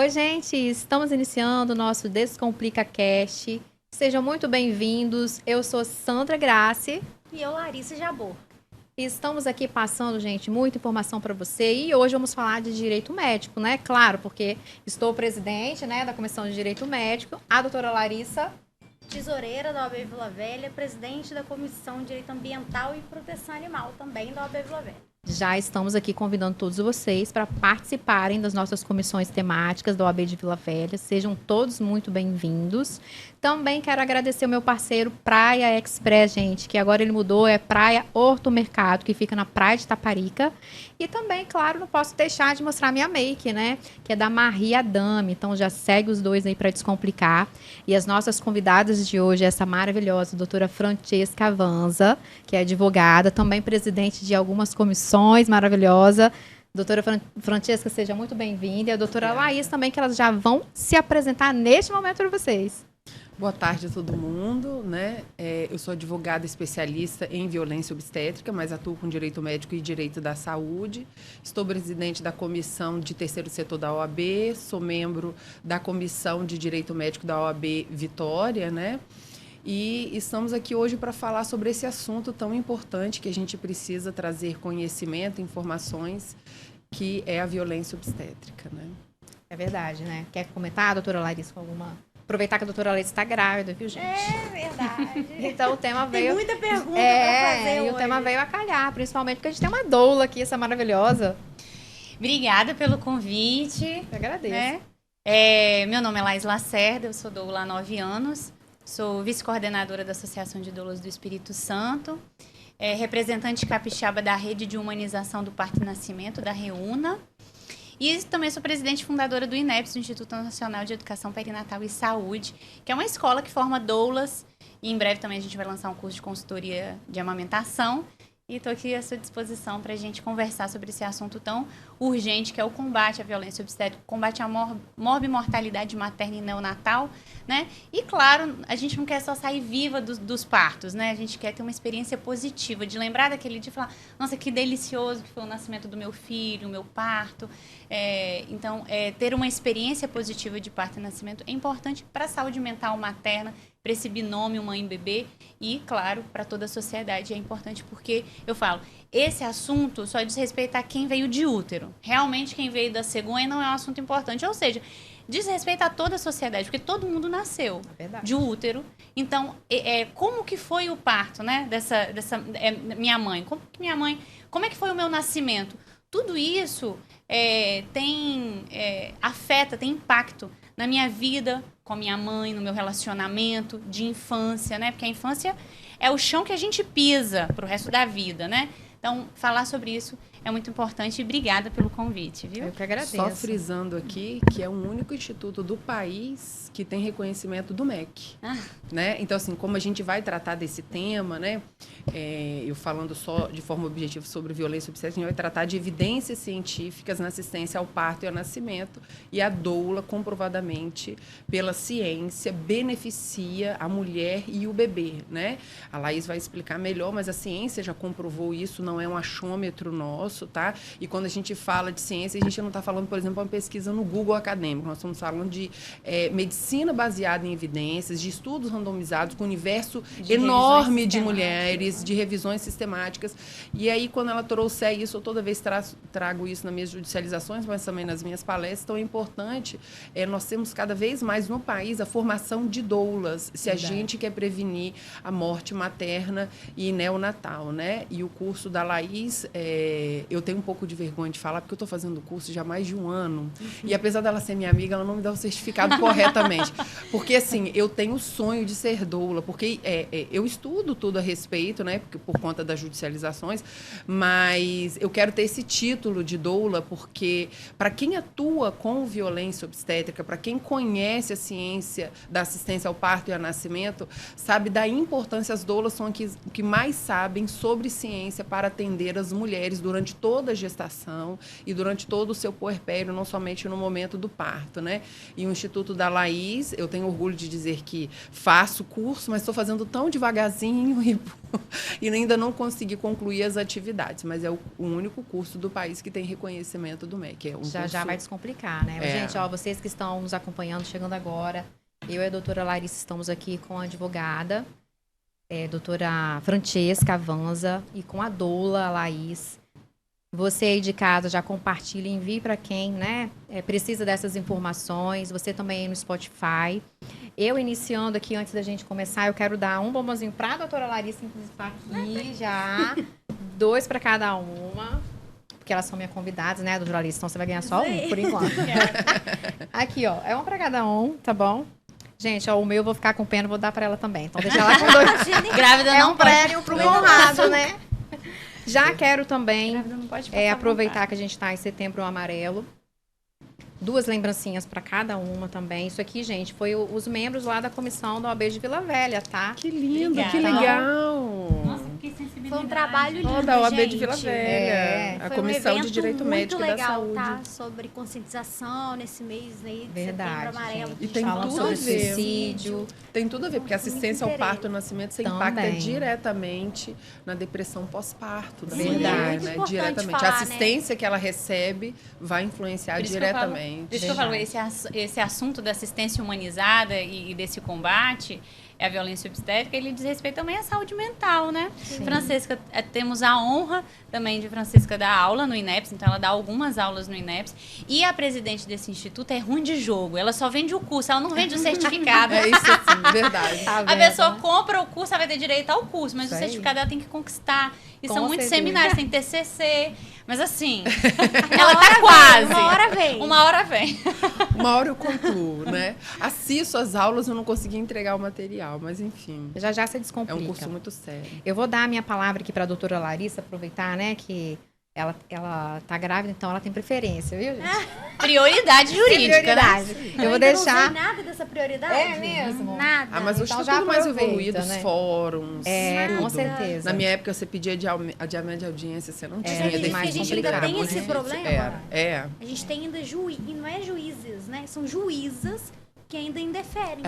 Oi, gente, estamos iniciando o nosso Descomplica Cast. Sejam muito bem-vindos. Eu sou Sandra Grace. E eu, Larissa Jabor. E estamos aqui passando, gente, muita informação para você. E hoje vamos falar de direito médico, né? Claro, porque estou presidente, né, da Comissão de Direito Médico, a doutora Larissa. Tesoureira da OAB Vila Velha, presidente da Comissão de Direito Ambiental e Proteção Animal, também da OAB Vila Velha. Já estamos aqui convidando todos vocês para participarem das nossas comissões temáticas da OAB de Vila Velha. Sejam todos muito bem-vindos. Também quero agradecer o meu parceiro Praia Express, gente, que agora ele mudou, é Praia Horto Mercado, que fica na Praia de Taparica. E também, claro, não posso deixar de mostrar minha make, né, que é da Maria Adame. Então já segue os dois aí para descomplicar. E as nossas convidadas de hoje, essa maravilhosa doutora Francesca Avanza, que é advogada, também presidente de algumas comissões, maravilhosa. Doutora Francesca, seja muito bem-vinda. E a doutora Laís também, que elas já vão se apresentar neste momento para vocês. Boa tarde a todo mundo, né? Eu sou advogada especialista em violência obstétrica, mas atuo com direito médico e direito da saúde. Estou presidente da comissão de terceiro setor da OAB, sou membro da comissão de direito médico da OAB Vitória, né? E estamos aqui hoje para falar sobre esse assunto tão importante que a gente precisa trazer conhecimento, informações, que é a violência obstétrica, né? É verdade, né? Quer comentar, doutora Larissa, com alguma... Aproveitar que a doutora Larissa está grávida, viu, gente? É verdade. Então o tema veio... Tem muita pergunta para fazer hoje. E o tema veio a calhar, principalmente porque a gente tem uma doula aqui, essa maravilhosa. Obrigada pelo convite. Eu agradeço. Né? Meu nome é Laís Lacerda, eu sou doula há 9 anos. Sou vice-coordenadora da Associação de Doulas do Espírito Santo. Representante capixaba da Rede de Humanização do Parto e Nascimento, da REUNA. E também sou presidente fundadora do INEPS, do Instituto Nacional de Educação Perinatal e Saúde, que é uma escola que forma doulas. E em breve também a gente vai lançar um curso de consultoria de amamentação. E estou aqui à sua disposição para a gente conversar sobre esse assunto tão urgente, que é o combate à violência obstétrica, o combate à morbimortalidade materna e neonatal, né? E, claro, a gente não quer só sair viva dos partos, né? A gente quer ter uma experiência positiva, de lembrar daquele dia e falar, nossa, que delicioso que foi o nascimento do meu filho, o meu parto. Então, ter uma experiência positiva de parto e nascimento é importante para a saúde mental materna, para esse binômio mãe-bebê e, claro, para toda a sociedade. É importante porque, eu falo, esse assunto só diz respeito a quem veio de útero. Realmente, quem veio da cegonha não é um assunto importante. Ou seja, diz respeito a toda a sociedade, porque todo mundo nasceu de útero. Então, como que foi o parto, né, dessa minha mãe? Como é que foi o meu nascimento? Tudo isso afeta, tem impacto na minha vida, com a minha mãe, no meu relacionamento de infância, né? Porque a infância é o chão que a gente pisa para o resto da vida, né? Então, falar sobre isso é muito importante e obrigada pelo convite, viu? Eu que agradeço. Só frisando aqui que é o único instituto do país que tem reconhecimento do MEC, né? Então, assim, como a gente vai tratar desse tema, né? Eu falando só de forma objetiva sobre violência obstétrica, a gente vai tratar de evidências científicas na assistência ao parto e ao nascimento, e a doula, comprovadamente, pela ciência, beneficia a mulher e o bebê, né? A Laís vai explicar melhor, mas a ciência já comprovou isso, não é um achômetro nosso, tá? E quando a gente fala de ciência, a gente não está falando, por exemplo, uma pesquisa no Google acadêmico, nós estamos falando de medicina baseada em evidências, de estudos randomizados com um universo enorme de mulheres, de revisões sistemáticas. E aí, quando ela trouxer isso, eu toda vez trago isso nas minhas judicializações, mas também nas minhas palestras, tão importante, nós temos cada vez mais no país a formação de doulas, se a gente quer prevenir a morte materna e neonatal, né? E o curso da Laís, eu tenho um pouco de vergonha de falar, porque eu estou fazendo o curso já há mais de um ano, e apesar dela ser minha amiga, ela não me dá o certificado corretamente, porque assim, eu tenho o sonho de ser doula, porque eu estudo tudo a respeito, né, por conta das judicializações, mas eu quero ter esse título de doula, porque para quem atua com violência obstétrica, para quem conhece a ciência da assistência ao parto e ao nascimento, sabe da importância, as doulas são que mais sabem sobre ciência para atender as mulheres durante durante toda a gestação e durante todo o seu puerpério, não somente no momento do parto, né? E o Instituto da Laís, eu tenho orgulho de dizer que faço curso, mas estou fazendo tão devagarzinho e ainda não consegui concluir as atividades, mas é o único curso do país que tem reconhecimento do MEC. É um já vai descomplicar, né? Gente, ó, vocês que estão nos acompanhando, chegando agora, eu e a doutora Larissa estamos aqui com a advogada, doutora Francesca Avanza, e com a doula Laís. Você aí de casa já compartilha, envie para quem, né, precisa dessas informações. Você também aí no Spotify. Eu iniciando aqui, antes da gente começar, eu quero dar um bombonzinho para a doutora Larissa, inclusive está aqui já. 2 para cada uma, porque elas são minhas convidadas, né, doutora Larissa? Então você vai ganhar só um, por enquanto. Aqui, ó, é um para cada um, tá bom? Gente, ó, o meu eu vou ficar com pena, vou dar para ela também. Então deixa ela com 2. Grávida não um prêmio pro Conrado, né? Já quero também aproveitar que a gente está em Setembro Amarelo. 2 lembrancinhas para cada uma também. Isso aqui, gente, foi os membros lá da comissão da OAB de Vila Velha, tá? Que lindo, Obrigada. que legal! Nossa, que sensibilidade. Foi um trabalho lindo, Da OAB gente. de Vila Velha, a Foi Comissão um de Direito Médico muito da legal, Saúde. tá? Sobre conscientização nesse mês aí de Verdade, Setembro Amarelo. gente. E tem Falando tudo sobre a ver. suicídio. Tem tudo a ver, porque a assistência ao parto e ao nascimento você impacta Também. diretamente na depressão pós-parto da Sim, mulher, é muito né? importante Diretamente. falar, A assistência que ela recebe vai influenciar Por isso que eu falo- diretamente. Por isso que eu falo, esse assunto da assistência humanizada e desse combate à violência obstétrica, ele diz respeito também à saúde mental, né? Sim. Francisca, temos a honra também de Francisca dar aula no INEPS, então ela dá algumas aulas no INEPS, e a presidente desse instituto é ruim de jogo, ela só vende o curso, ela não vende o certificado. É isso assim, verdade. Tá A vendo, pessoa né? compra o curso, ela vai ter direito ao curso, mas Isso o aí. certificado ela tem que conquistar. E Com são muitos certeza. seminários, tem TCC, mas assim, ela tá quase. Uma hora vem. Uma hora vem. Uma hora eu concluo, né? Assisto as aulas, eu não consegui entregar o material, mas enfim. Já você É descomplica. um curso muito sério. Eu vou dar a minha palavra aqui para a doutora Larissa, aproveitar, né, que ela tá grávida, então ela tem preferência, viu, gente? Prioridade jurídica, né? Prioridade. Eu vou ainda deixar... não sei nada dessa prioridade. É mesmo? Nada. Ah, mas hoje Então está já tudo mais aproveita, evoluído, os né? fóruns. Com tudo. certeza. Na minha época, você pedia adiamento de audiência, você não tinha. Mas acredita que mais a gente ainda complicado. tem esse Muito problema? difícil. É. A gente tem ainda e não é juízes, né? São juízas que ainda indeferem.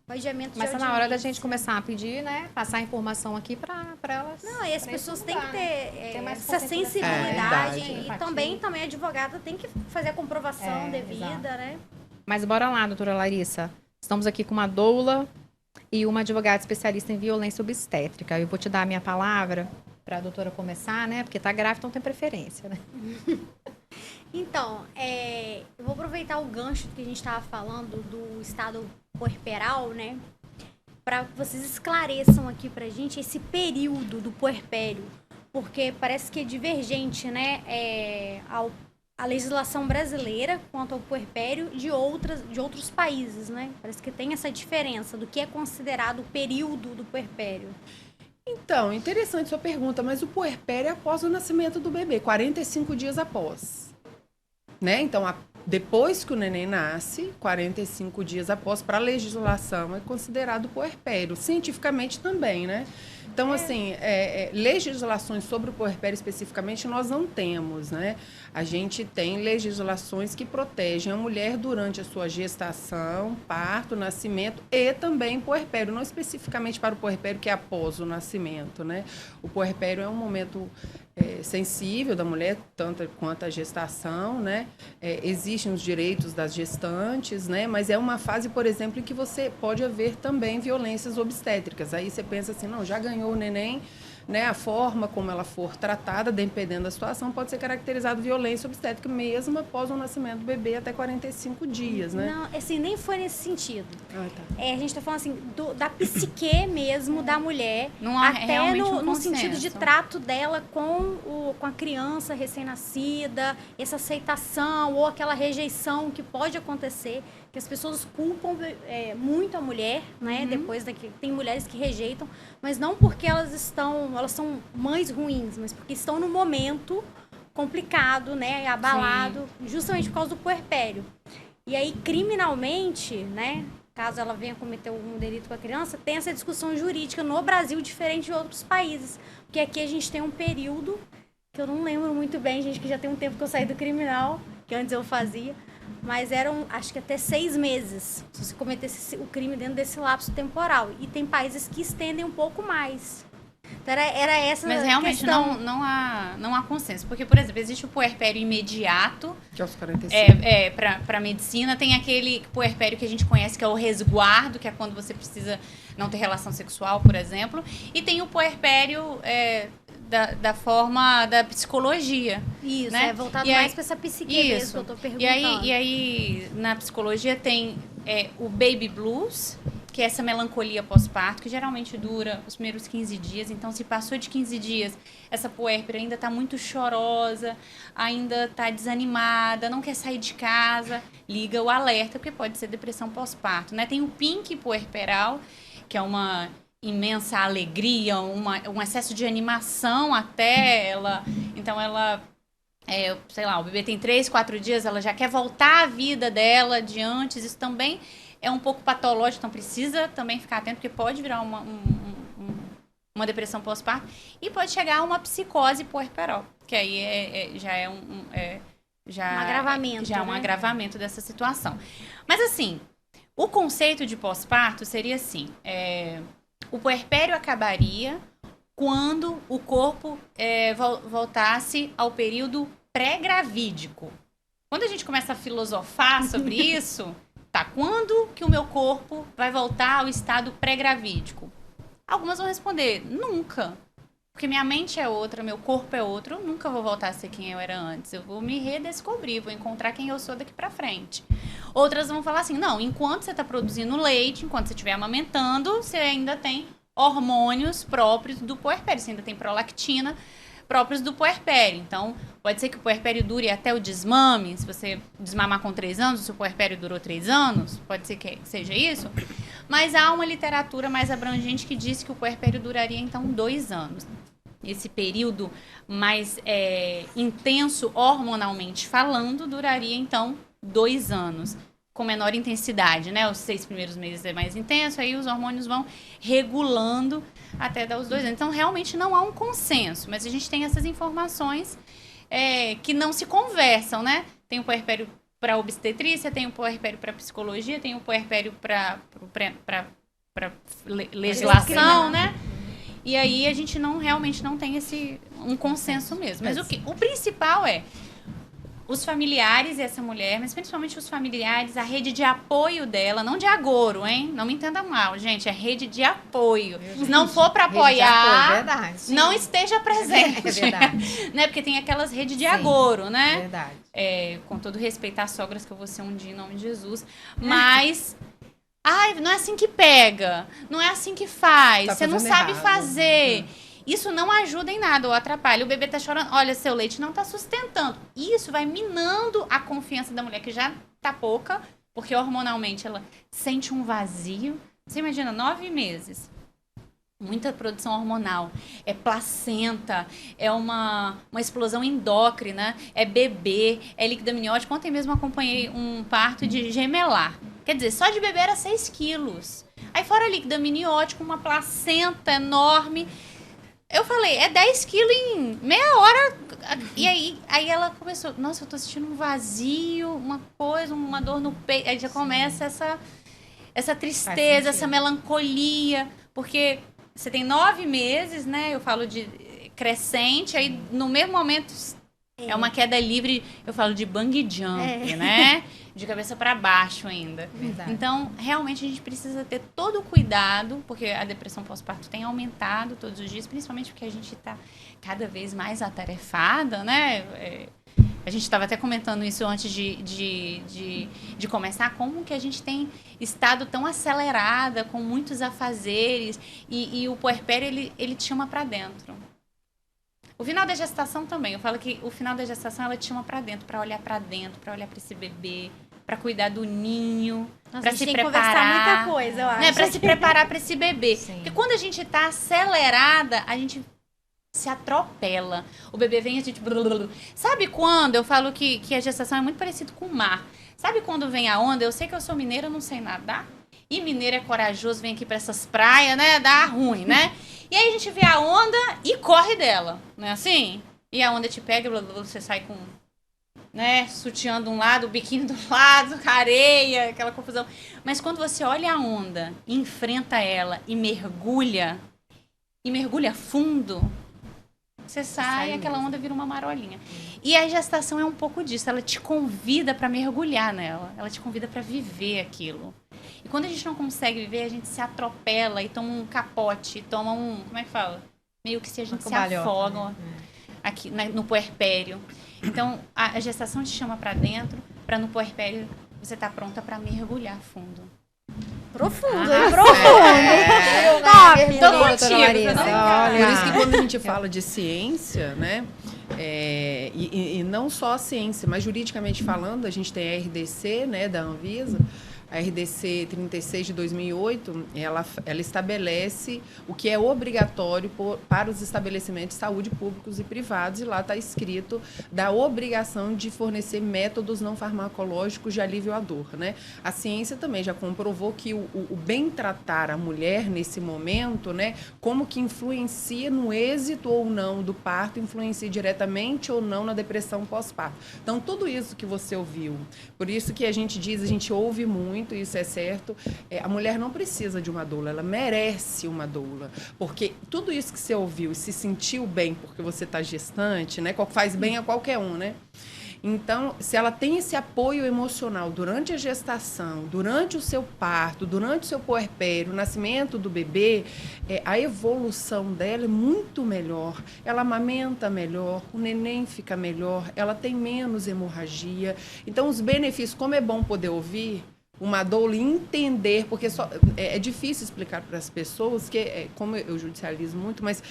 O adiamento de Mas tá na hora da audiência. gente começar a pedir, né? Passar a informação aqui para elas. Não, e as pra pessoas isso têm que mudar, ter né? Ter mais essa conscientização. sensibilidade. verdade. E também a advogada tem que fazer a comprovação devida, exato. né? Mas bora lá, doutora Larissa. Estamos aqui com uma doula e uma advogada especialista em violência obstétrica. Eu vou te dar a minha palavra para a doutora começar, né? Porque tá grávida, então tem preferência, né? Então, eu vou aproveitar o gancho que a gente estava falando do estado puerperal, né? Para que vocês esclareçam aqui pra gente esse período do puerpério. Porque parece que é divergente, né? A legislação brasileira quanto ao puerpério de outros países, né? Parece que tem essa diferença do que é considerado o período do puerpério. Então, interessante sua pergunta, mas o puerpério é após o nascimento do bebê, 45 dias após. Né? Então, depois que o neném nasce, 45 dias após, para a legislação, é considerado puerpério. Cientificamente também, né? Então, assim, legislações sobre o puerpério especificamente nós não temos, né? A gente tem legislações que protegem a mulher durante a sua gestação, parto, nascimento e também puerpério, não especificamente para o puerpério que é após o nascimento, né? O puerpério é um momento sensível da mulher, tanto quanto a gestação, né? Existem os direitos das gestantes, né? Mas é uma fase, por exemplo, em que você pode haver também violências obstétricas. Aí você pensa assim, não, já ganhou o neném, né? A forma como ela for tratada, dependendo da situação, pode ser caracterizado violência obstétrica mesmo após o nascimento do bebê até 45 dias, né? Não, assim, nem foi nesse sentido. Ah, tá. A gente está falando assim, da psique mesmo da mulher, Não há até realmente um no sentido consenso. de trato dela com a criança recém-nascida, essa aceitação ou aquela rejeição que pode acontecer, que as pessoas culpam muito a mulher, né? Depois tem mulheres que rejeitam, mas não porque elas são mães ruins, mas porque estão num momento complicado, né? Abalado, justamente por causa do puerpério. E aí, criminalmente, né? Caso ela venha cometer algum delito com a criança, tem essa discussão jurídica no Brasil diferente de outros países. Porque aqui a gente tem um período que eu não lembro muito bem, gente, que já tem um tempo que eu saí do criminal, que antes eu fazia, mas eram, acho que até 6 meses, se você cometesse o crime dentro desse lapso temporal. E tem países que estendem um pouco mais. Então era essa Mas realmente questão. não há consenso. Porque, por exemplo, existe o puerpério imediato. Que é os 45. Para medicina. Tem aquele puerpério que a gente conhece, que é o resguardo, que é quando você precisa não ter relação sexual, por exemplo. E tem o puerpério da forma da psicologia. Isso, né? voltado E mais aí, para essa psique isso. mesmo que eu tô perguntando. E aí, na psicologia, tem o baby blues, que é essa melancolia pós-parto, que geralmente dura os primeiros 15 dias. Então, se passou de 15 dias, essa puérpera ainda está muito chorosa, ainda está desanimada, não quer sair de casa, liga o alerta, porque pode ser depressão pós-parto, né? Tem o pink puerperal, que é uma imensa alegria, um excesso de animação até ela. Então, ela... sei lá, o bebê tem 3, 4 dias, ela já quer voltar à vida dela de antes. Isso também é um pouco patológico, então precisa também ficar atento, porque pode virar uma depressão pós-parto e pode chegar a uma psicose puerperal, que aí já é um agravamento. Já é um agravamento dessa situação. Mas assim, o conceito de pós-parto seria assim: o puerpério acabaria quando o corpo voltasse ao período pré-gravídico. Quando a gente começa a filosofar sobre isso, quando que o meu corpo vai voltar ao estado pré-gravídico? Algumas vão responder, nunca. Porque minha mente é outra, meu corpo é outro, eu nunca vou voltar a ser quem eu era antes. Eu vou me redescobrir, vou encontrar quem eu sou daqui pra frente. Outras vão falar assim, não, enquanto você está produzindo leite, enquanto você estiver amamentando, você ainda tem hormônios próprios do puerpério, você ainda tem prolactina próprios do puerpério. Então, pode ser que o puerpério dure até o desmame. Se você desmamar com 3 anos, o seu puerpério durou 3 anos, pode ser que seja isso. Mas há uma literatura mais abrangente que diz que o puerpério duraria, então, 2 anos. Esse período mais intenso, hormonalmente falando, duraria, então, 2 anos. Com menor intensidade, né? Os 6 primeiros meses é mais intenso, aí os hormônios vão regulando até dar os 2 anos. Então, realmente não há um consenso, mas a gente tem essas informações que não se conversam, né? Tem o puerpério para obstetrícia, tem o puerpério para psicologia, tem o puerpério para legislação, né? E aí a gente realmente não tem um consenso mesmo. Mas o principal os familiares dessa mulher, mas principalmente os familiares, a rede de apoio dela, não de agouro, hein? Não me entenda mal, gente, é rede de apoio. Se não for para apoiar, não esteja presente. É verdade. Né? Porque tem aquelas redes de agouro, né? Verdade. Com todo respeito às sogras, que eu vou ser um dia em nome de Jesus, mas... não é assim que pega, não é assim que faz, você não sabe fazer. Isso não ajuda em nada ou atrapalha. O bebê tá chorando, olha, seu leite não tá sustentando. Isso vai minando a confiança da mulher, que já tá pouca, porque hormonalmente ela sente um vazio. Você imagina, 9 meses. Muita produção hormonal. É placenta, é uma explosão endócrina, é bebê, é líquido amniótico. Ontem mesmo acompanhei um parto de gemelar. Quer dizer, só de bebê era 6 quilos. Aí fora líquido amniótico, uma placenta enorme. Eu falei, 10 quilos em meia hora. E aí ela começou, nossa, eu tô sentindo um vazio, uma coisa, uma dor no peito. Aí já começa essa tristeza, essa melancolia. Porque você tem 9 meses, né? Eu falo de crescente, aí no mesmo momento é uma queda livre, eu falo de bungee jump, né? De cabeça para baixo ainda. Verdade. Então, realmente, a gente precisa ter todo o cuidado, porque a depressão pós-parto tem aumentado todos os dias, principalmente porque a gente está cada vez mais atarefada, né? A gente estava até comentando isso antes de começar, como que a gente tem estado tão acelerada, com muitos afazeres, e o puerpério, ele te chama para dentro. O final da gestação também, eu falo que o final da gestação ela te chama para dentro, para olhar para esse bebê, para cuidar do ninho, para se preparar. Conversar muita coisa, eu acho. Né, para se preparar para esse bebê. Sim. Porque quando a gente está acelerada, a gente se atropela. O bebê vem e a gente... Sabe quando? Eu falo que a gestação é muito parecido com o mar. Sabe quando vem a onda? Eu sei que eu sou mineira, eu não sei nadar. E mineiro é corajoso, vem aqui para essas praias, né? Dá ruim, né? E aí a gente vê a onda e corre dela, não é assim? e a onda te pega, você sai com, né, sutiã de um lado, biquíni do lado, areia, aquela confusão. Mas quando você olha a onda, enfrenta ela e mergulha fundo, você sai e aquela onda vira uma marolinha. E a gestação é um pouco disso, ela te convida para mergulhar nela, ela te convida para viver aquilo. E quando a gente não consegue viver, a gente se atropela e toma um capote, toma um, como é que fala? Meio que se a gente se afoga, né? Aqui no puerpério. Então, a gestação te chama para dentro, para no puerpério você tá pronta para mergulhar fundo. Profundo, Top! Tô contigo. Por isso que quando a gente fala de ciência, né? E não só a ciência, mas juridicamente falando, a gente tem a RDC, né, da Anvisa. A RDC 36 de 2008, ela estabelece o que é obrigatório para os estabelecimentos de saúde públicos e privados, e lá está escrito da obrigação de fornecer métodos não farmacológicos de alívio à dor, né? A ciência também já comprovou que o bem tratar a mulher nesse momento, né, como que influencia no êxito ou não do parto, influencia diretamente ou não na depressão pós-parto. Então, tudo isso que você ouviu, por isso que a gente ouve muito, isso é certo, a mulher não precisa de uma doula, ela merece uma doula, porque tudo isso que você ouviu e se sentiu bem porque você está gestante, né, faz bem a qualquer um, né? Então, se ela tem esse apoio emocional durante a gestação, durante o seu parto, durante o seu puerpério, o nascimento do bebê, a evolução dela é muito melhor. Ela amamenta melhor, o neném fica melhor, ela tem menos hemorragia. Então, os benefícios, como é bom poder ouvir uma doula e entender, porque é difícil explicar para as pessoas, como eu judicializo muito, mas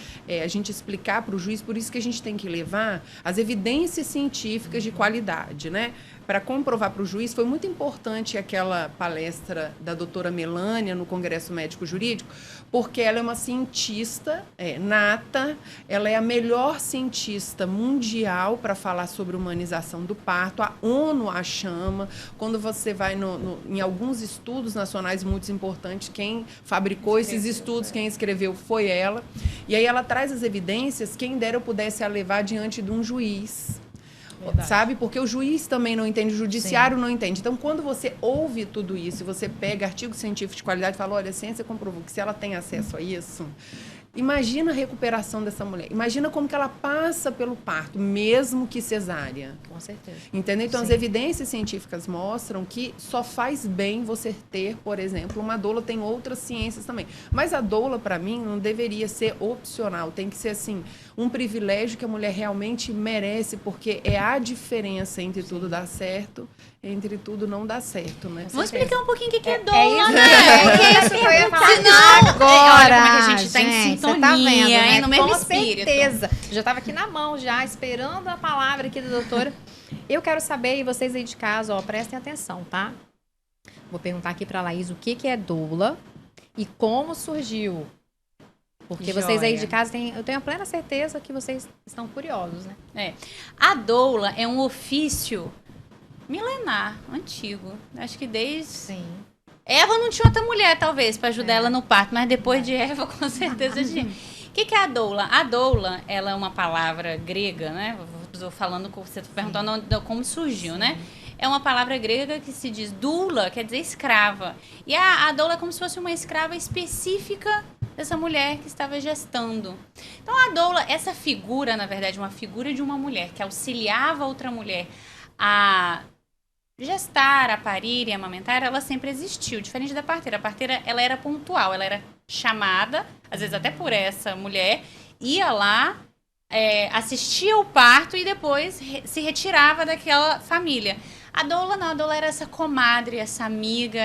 a gente explicar para o juiz, por isso que a gente tem que levar as evidências científicas de qualidade, né? Para comprovar para o juiz, foi muito importante aquela palestra da doutora Melânia no Congresso Médico Jurídico, porque ela é uma cientista nata, ela é a melhor cientista mundial para falar sobre humanização do parto, a ONU a chama, quando você vai em alguns estudos nacionais muito importantes, quem fabricou esses estudos, quem escreveu foi ela, e aí ela traz as evidências, quem dera eu pudesse a levar diante de um juiz. Verdade. Sabe? Porque o juiz também não entende, o judiciário não entende. Então, quando você ouve tudo isso, você pega artigo científico de qualidade e fala, olha, a ciência comprovou que se ela tem acesso a isso, imagina a recuperação dessa mulher. Imagina como que ela passa pelo parto, mesmo que cesárea. Com certeza. Entendeu? Então, Sim. As evidências científicas mostram que só faz bem você ter, por exemplo, uma doula. Tem outras ciências também. Mas a doula, para mim, não deveria ser opcional. Tem que ser, assim, um privilégio que a mulher realmente merece, porque é a diferença entre tudo dar certo, entre tudo não dar certo, né? Vamos explicar um pouquinho o que é doula, isso, né? Porque isso que eu ia falar agora. Olha como é que a gente tá em gente, sintonia, você tá vendo, né? hein? No mesmo Com espírito. certeza. Já estava aqui na mão, já, esperando a palavra aqui da doutora. Eu quero saber, e vocês aí de casa, ó, prestem atenção, tá? Vou perguntar aqui pra Laís o que é doula e como surgiu. Porque vocês aí de casa, eu tenho a plena certeza que vocês estão curiosos, né? A doula é um ofício milenar, antigo. Acho que desde... Sim. Eva não tinha outra mulher, talvez, para ajudar ela no parto, mas depois de Eva, com certeza tinha. O que é a doula? A doula, ela é uma palavra grega, né? Estou falando, você está perguntando como surgiu, né? É uma palavra grega que se diz doula, quer dizer escrava. E a doula é como se fosse uma escrava específica dessa mulher que estava gestando. Então, a doula, essa figura, na verdade, uma figura de uma mulher que auxiliava outra mulher a gestar, a parir e a amamentar, ela sempre existiu, diferente da parteira. A parteira, ela era pontual, ela era chamada, às vezes até por essa mulher, ia lá, assistia ao parto e depois se retirava daquela família. A doula não, a doula era essa comadre, essa amiga,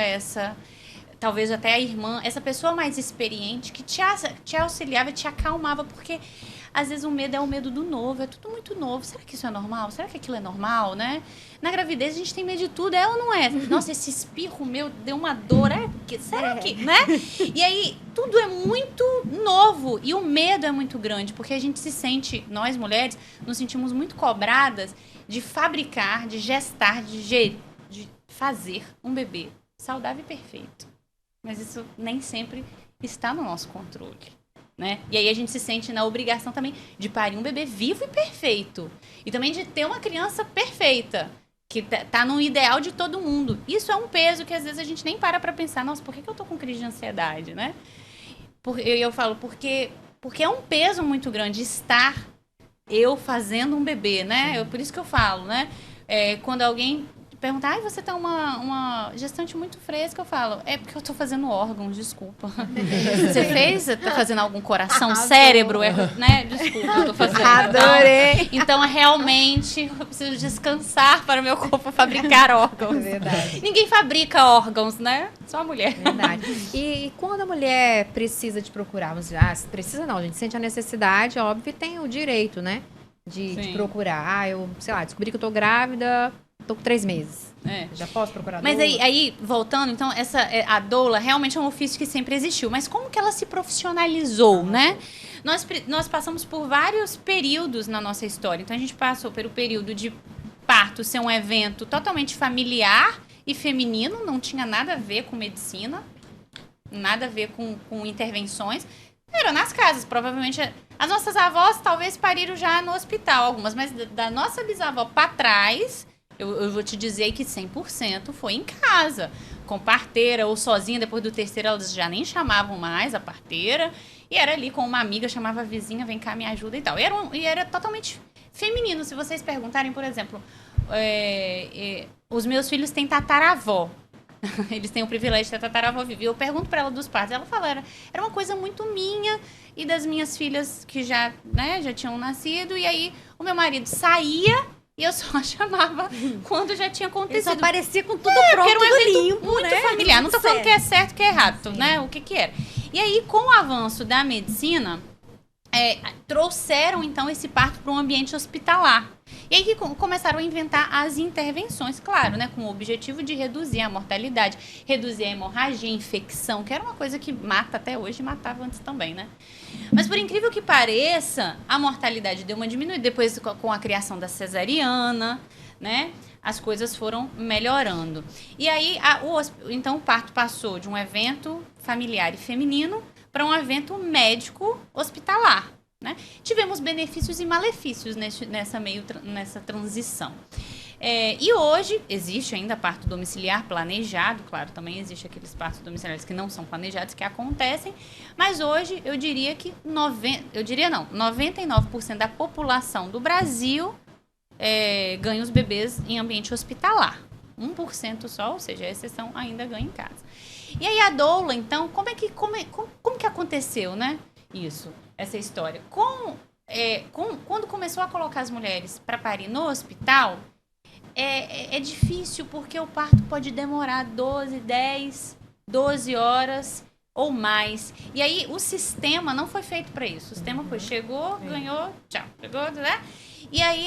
talvez até a irmã, essa pessoa mais experiente que te auxiliava, te acalmava, porque às vezes o medo é o medo do novo, é tudo muito novo. Será que isso é normal? Será que aquilo é normal, né? Na gravidez a gente tem medo de tudo, é ou não é? Nossa, esse espirro meu deu uma dor, será que, né? E aí, tudo é muito novo e o medo é muito grande, porque a gente se sente, nós mulheres, nos sentimos muito cobradas de fabricar, de gestar, de fazer um bebê saudável e perfeito. Mas isso nem sempre está no nosso controle. né? E aí a gente se sente na obrigação também de parir um bebê vivo e perfeito. E também de ter uma criança perfeita, que tá no ideal de todo mundo. Isso é um peso que às vezes a gente nem para pensar, nossa, por que eu tô com crise de ansiedade, né? Eu falo, porque é um peso muito grande estar eu fazendo um bebê, né? Por isso que eu falo, né? Quando alguém perguntar, você tá uma gestante muito fresca, eu falo, é porque eu tô fazendo órgãos, desculpa. Você tá fazendo algum coração, cérebro, né? Desculpa, eu tô fazendo. Adorei! Então, realmente, eu preciso descansar para o meu corpo fabricar órgãos. É verdade. Ninguém fabrica órgãos, né? Só a mulher. Verdade. E quando a mulher precisa de procurar, precisa não, a gente sente a necessidade, óbvio, e tem o direito, né? De procurar. Eu, sei lá, descobri que eu tô grávida, tô com 3 meses. Já posso procurar Mas doula? aí, voltando, então, a doula realmente é um ofício que sempre existiu. Mas como que ela se profissionalizou, né? Nós passamos por vários períodos na nossa história. Então, a gente passou pelo período de parto ser um evento totalmente familiar e feminino, não tinha nada a ver com medicina, nada a ver com intervenções. Era nas casas, provavelmente. As nossas avós talvez pariram já no hospital, algumas, mas da nossa bisavó para trás, eu vou te dizer que 100% foi em casa, com parteira ou sozinha. Depois do terceiro, elas já nem chamavam mais a parteira, e era ali com uma amiga, chamava a vizinha, vem cá, me ajuda e tal. E era totalmente feminino. Se vocês perguntarem, por exemplo, os meus filhos têm tataravó. Eles têm o privilégio de ter tataravó viva. Eu pergunto para ela dos partos. Ela fala, era uma coisa muito minha e das minhas filhas que já tinham nascido. E aí o meu marido saía e eu só chamava quando já tinha acontecido. Ele só aparecia com tudo pronto, era um evento limpo, muito né? familiar. Não tô falando que é certo, que é errado, né? O que era. E aí, com o avanço da medicina, trouxeram, então, esse parto para um ambiente hospitalar. E aí que começaram a inventar as intervenções, claro, né? Com o objetivo de reduzir a mortalidade, reduzir a hemorragia, a infecção, que era uma coisa que mata até hoje e matava antes também, né? Mas por incrível que pareça, a mortalidade deu uma diminuída. Depois, com a criação da cesariana, né? As coisas foram melhorando. E aí, então, o parto passou de um evento familiar e feminino para um evento médico hospitalar. Né? Tivemos benefícios e malefícios nessa transição. E hoje existe ainda parto domiciliar planejado, claro, também existe aqueles partos domiciliares que não são planejados, que acontecem, mas hoje eu diria que 99% da população do Brasil ganha os bebês em ambiente hospitalar. 1% só, ou seja, a exceção ainda ganha em casa. E aí a doula, então, como que aconteceu, né? Isso. Essa história. Quando começou a colocar as mulheres para parir no hospital, é difícil, porque o parto pode demorar 12 horas ou mais. E aí o sistema não foi feito para isso. O sistema chegou, ganhou, tchau. Chegou, né? E aí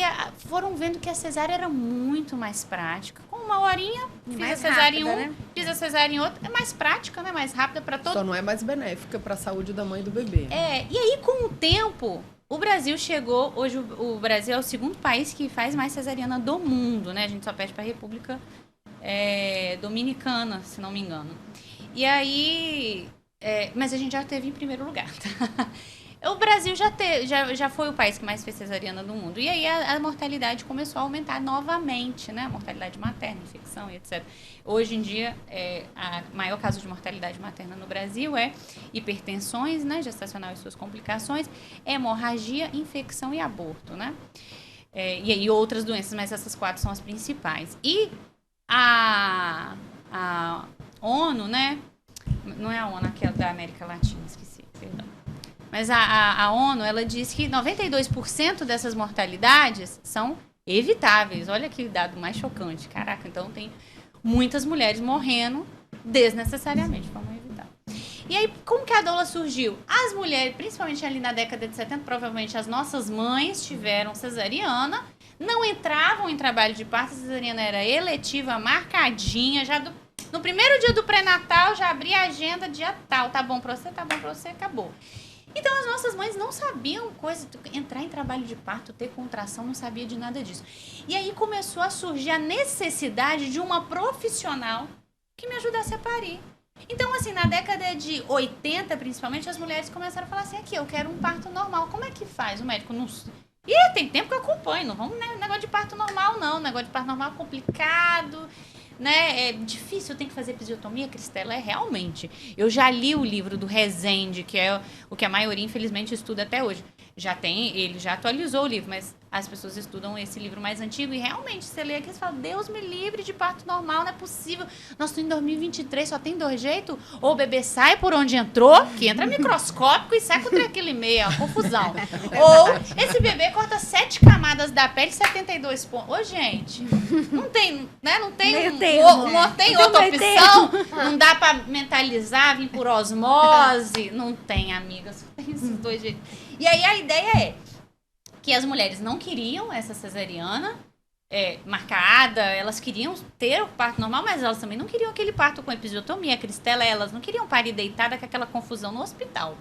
foram vendo que a cesárea era muito mais prática. Com 1 horinha, fiz a cesárea em um, né? Fiz a cesárea em outro. É mais prática, né? Mais rápida para todo. Só não é mais benéfica para a saúde da mãe e do bebê. E aí, com o tempo, o Brasil chegou... Hoje, o Brasil é o 2º país que faz mais cesariana do mundo, né? A gente só pede para a República Dominicana, se não me engano. E aí... mas a gente já teve em primeiro lugar, tá? O Brasil já foi o país que mais fez cesariana do mundo. E aí a mortalidade começou a aumentar novamente, né? A mortalidade materna, infecção e etc. Hoje em dia, o maior caso de mortalidade materna no Brasil é hipertensões, né? Gestacional e suas complicações, hemorragia, infecção e aborto, né? E aí outras doenças, mas essas 4 são as principais. E a ONU, né? Não é a ONU, aquela da América Latina, esqueci, perdão. Mas a ONU, ela diz que 92% dessas mortalidades são evitáveis. Olha que dado mais chocante. Caraca, então tem muitas mulheres morrendo desnecessariamente de forma evitável. E aí, como que a doula surgiu? As mulheres, principalmente ali na década de 70, provavelmente as nossas mães tiveram cesariana, não entravam em trabalho de parto, a cesariana era eletiva, marcadinha, no primeiro dia do pré-natal, já abria a agenda, dia tal, tá bom pra você, acabou. Então, as nossas mães não sabiam entrar em trabalho de parto, ter contração, não sabia de nada disso. E aí começou a surgir a necessidade de uma profissional que me ajudasse a parir. Então, assim, na década de 80, principalmente, as mulheres começaram a falar assim, aqui, eu quero um parto normal. Como é que faz? O médico não... Ih, tem tempo que eu acompanho, não vamos, né? Negócio de parto normal, não. Negócio de parto normal é complicado, né? É difícil, tem que fazer episiotomia, Cristela, é realmente. Eu já li o livro do Rezende, que é o que a maioria, infelizmente, estuda até hoje. Ele já atualizou o livro, mas as pessoas estudam esse livro mais antigo e realmente você lê aqui e fala, Deus me livre de parto normal, não é possível. Nós estamos em 2023, só tem 2 jeitos. Ou o bebê sai por onde entrou, que entra microscópico e sai com 3,5 kg, confusão. Ou esse bebê corta 7 camadas da pele, 72 pontos. Ô, gente, não tem, né? Não tem outra opção. Não dá pra mentalizar, vir por osmose. Não tem, amiga, só tem esses 2 jeitos. E aí a ideia é que as mulheres não queriam essa cesariana marcada, elas queriam ter o parto normal, mas elas também não queriam aquele parto com episiotomia, Cristela, elas não queriam parir deitada com aquela confusão no hospital.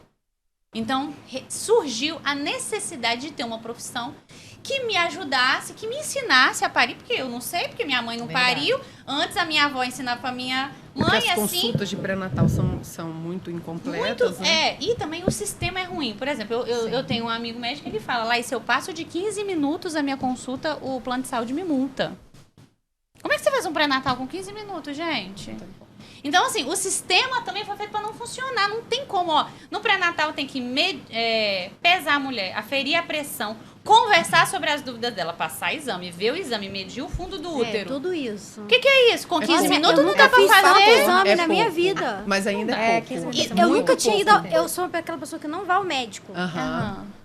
Então, surgiu a necessidade de ter uma profissão que me ajudasse, que me ensinasse a parir, porque eu não sei, porque minha mãe não pariu. Antes a minha avó ensinava pra minha mãe, as consultas de pré-natal são muito incompletas, né? E também o sistema é ruim. Por exemplo, eu tenho um amigo médico, ele fala, lá, e se eu passo de 15 minutos a minha consulta, o plano de saúde me multa. Como é que você faz um pré-natal com 15 minutos, gente? Então, assim, o sistema também foi feito para não funcionar. Não tem como, ó. No pré-natal tem que pesar a mulher, aferir a pressão, conversar sobre as dúvidas dela, passar exame, ver o exame, medir o fundo do útero. Tudo isso. O que é isso? Com 15 minutos não dá pra fazer. Exame na minha vida. Mas ainda é pouco. Eu nunca tinha ido. Eu sou aquela pessoa que não vai ao médico.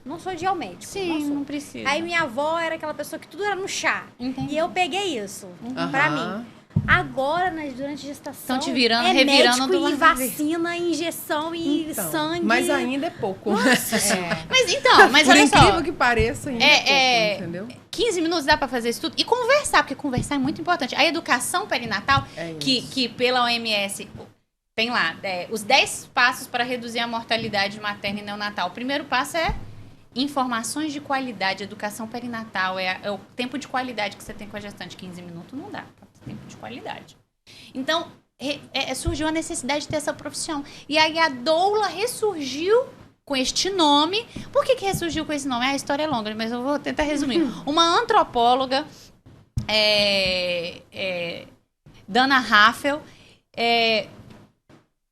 Não sou de ir ao médico. Sim, não precisa. Aí minha avó era aquela pessoa que tudo era no chá. Entendi. E eu peguei isso pra mim. Agora, durante a gestação, estão te revirando médico e vacina, e injeção e sangue. Mas ainda é pouco. Mas por olha só. Por incrível que pareça, ainda é pouco, entendeu? 15 minutos dá pra fazer isso tudo. E conversar, porque conversar é muito importante. A educação perinatal, que pela OMS tem lá, os 10 passos para reduzir a mortalidade materna e neonatal. O primeiro passo é informações de qualidade, educação perinatal, é o tempo de qualidade que você tem com a gestante. 15 minutos não dá. Tempo de qualidade. Então, surgiu a necessidade de ter essa profissão. E aí a doula ressurgiu com este nome. Por que ressurgiu com esse nome? A história é longa, mas eu vou tentar resumir. Uma antropóloga, Dana Raffel,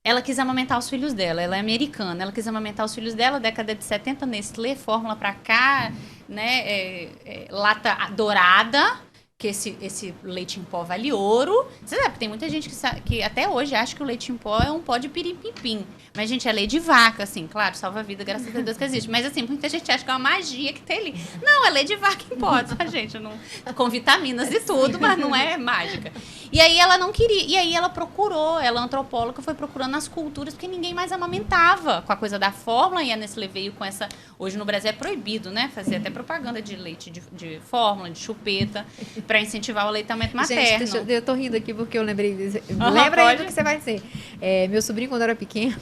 ela quis amamentar os filhos dela. Ela é americana. Ela quis amamentar os filhos dela, década de 70, Nestlé, fórmula pra cá, né? Lata dourada. Que esse leite em pó vale ouro. Você sabe que tem muita gente que até hoje acha que o leite em pó é um pó de pirim-pim-pim. Mas, gente, é leite de vaca, assim. Claro, salva a vida, graças a Deus que existe. Mas, assim, muita gente acha que é uma magia que tem ali. Não, é leite de vaca em pó, tá, gente? Com vitaminas e tudo, mas não é mágica. E aí ela não queria. E aí ela procurou, ela antropóloga, foi procurando nas culturas, porque ninguém mais amamentava com a coisa da fórmula. E a Nestlé veio com essa... Hoje no Brasil é proibido, né? Fazer até propaganda de leite de fórmula, de chupeta, para incentivar o aleitamento materno. Gente, eu tô rindo aqui porque eu lembrei. Lembra aí do que você vai dizer. Meu sobrinho, quando era pequeno,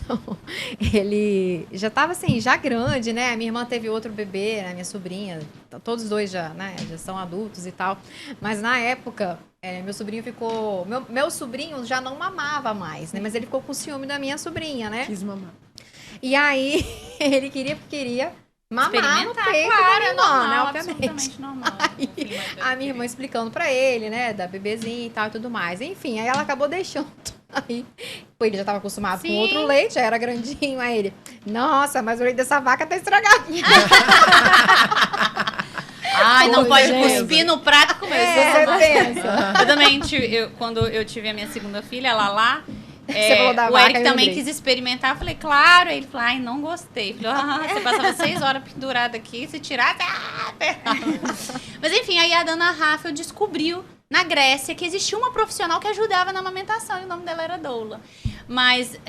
ele já tava assim, já grande, né? A minha irmã teve outro bebê, né? Minha sobrinha, todos dois já, né? Já são adultos e tal. Mas na época, meu sobrinho ficou... Meu sobrinho já não mamava mais, né? Mas ele ficou com ciúme da minha sobrinha, né? Quis mamar. E aí, ele queria mamar no peito claro, da irmã, né? Obviamente. Normal. Aí, a minha irmã explicando pra ele, né? Da bebezinha e tal e tudo mais. Enfim, aí ela acabou deixando. Aí, pô, ele já estava acostumado com outro leite, já era grandinho. Aí ele, nossa, mas o leite dessa vaca tá estragado. Ai, não pode cuspir no prato com certeza. Eu também, quando eu tive a minha segunda filha, a Lala, Você falou da o vaca, Eric também quis experimentar. Eu falei, claro. Aí ele falou, ai, não gostei. Eu falei, você passava 6 horas pendurada aqui, se tirar... Mas enfim, aí a Dana Raffel descobriu na Grécia que existia uma profissional que ajudava na amamentação e o nome dela era doula. Mas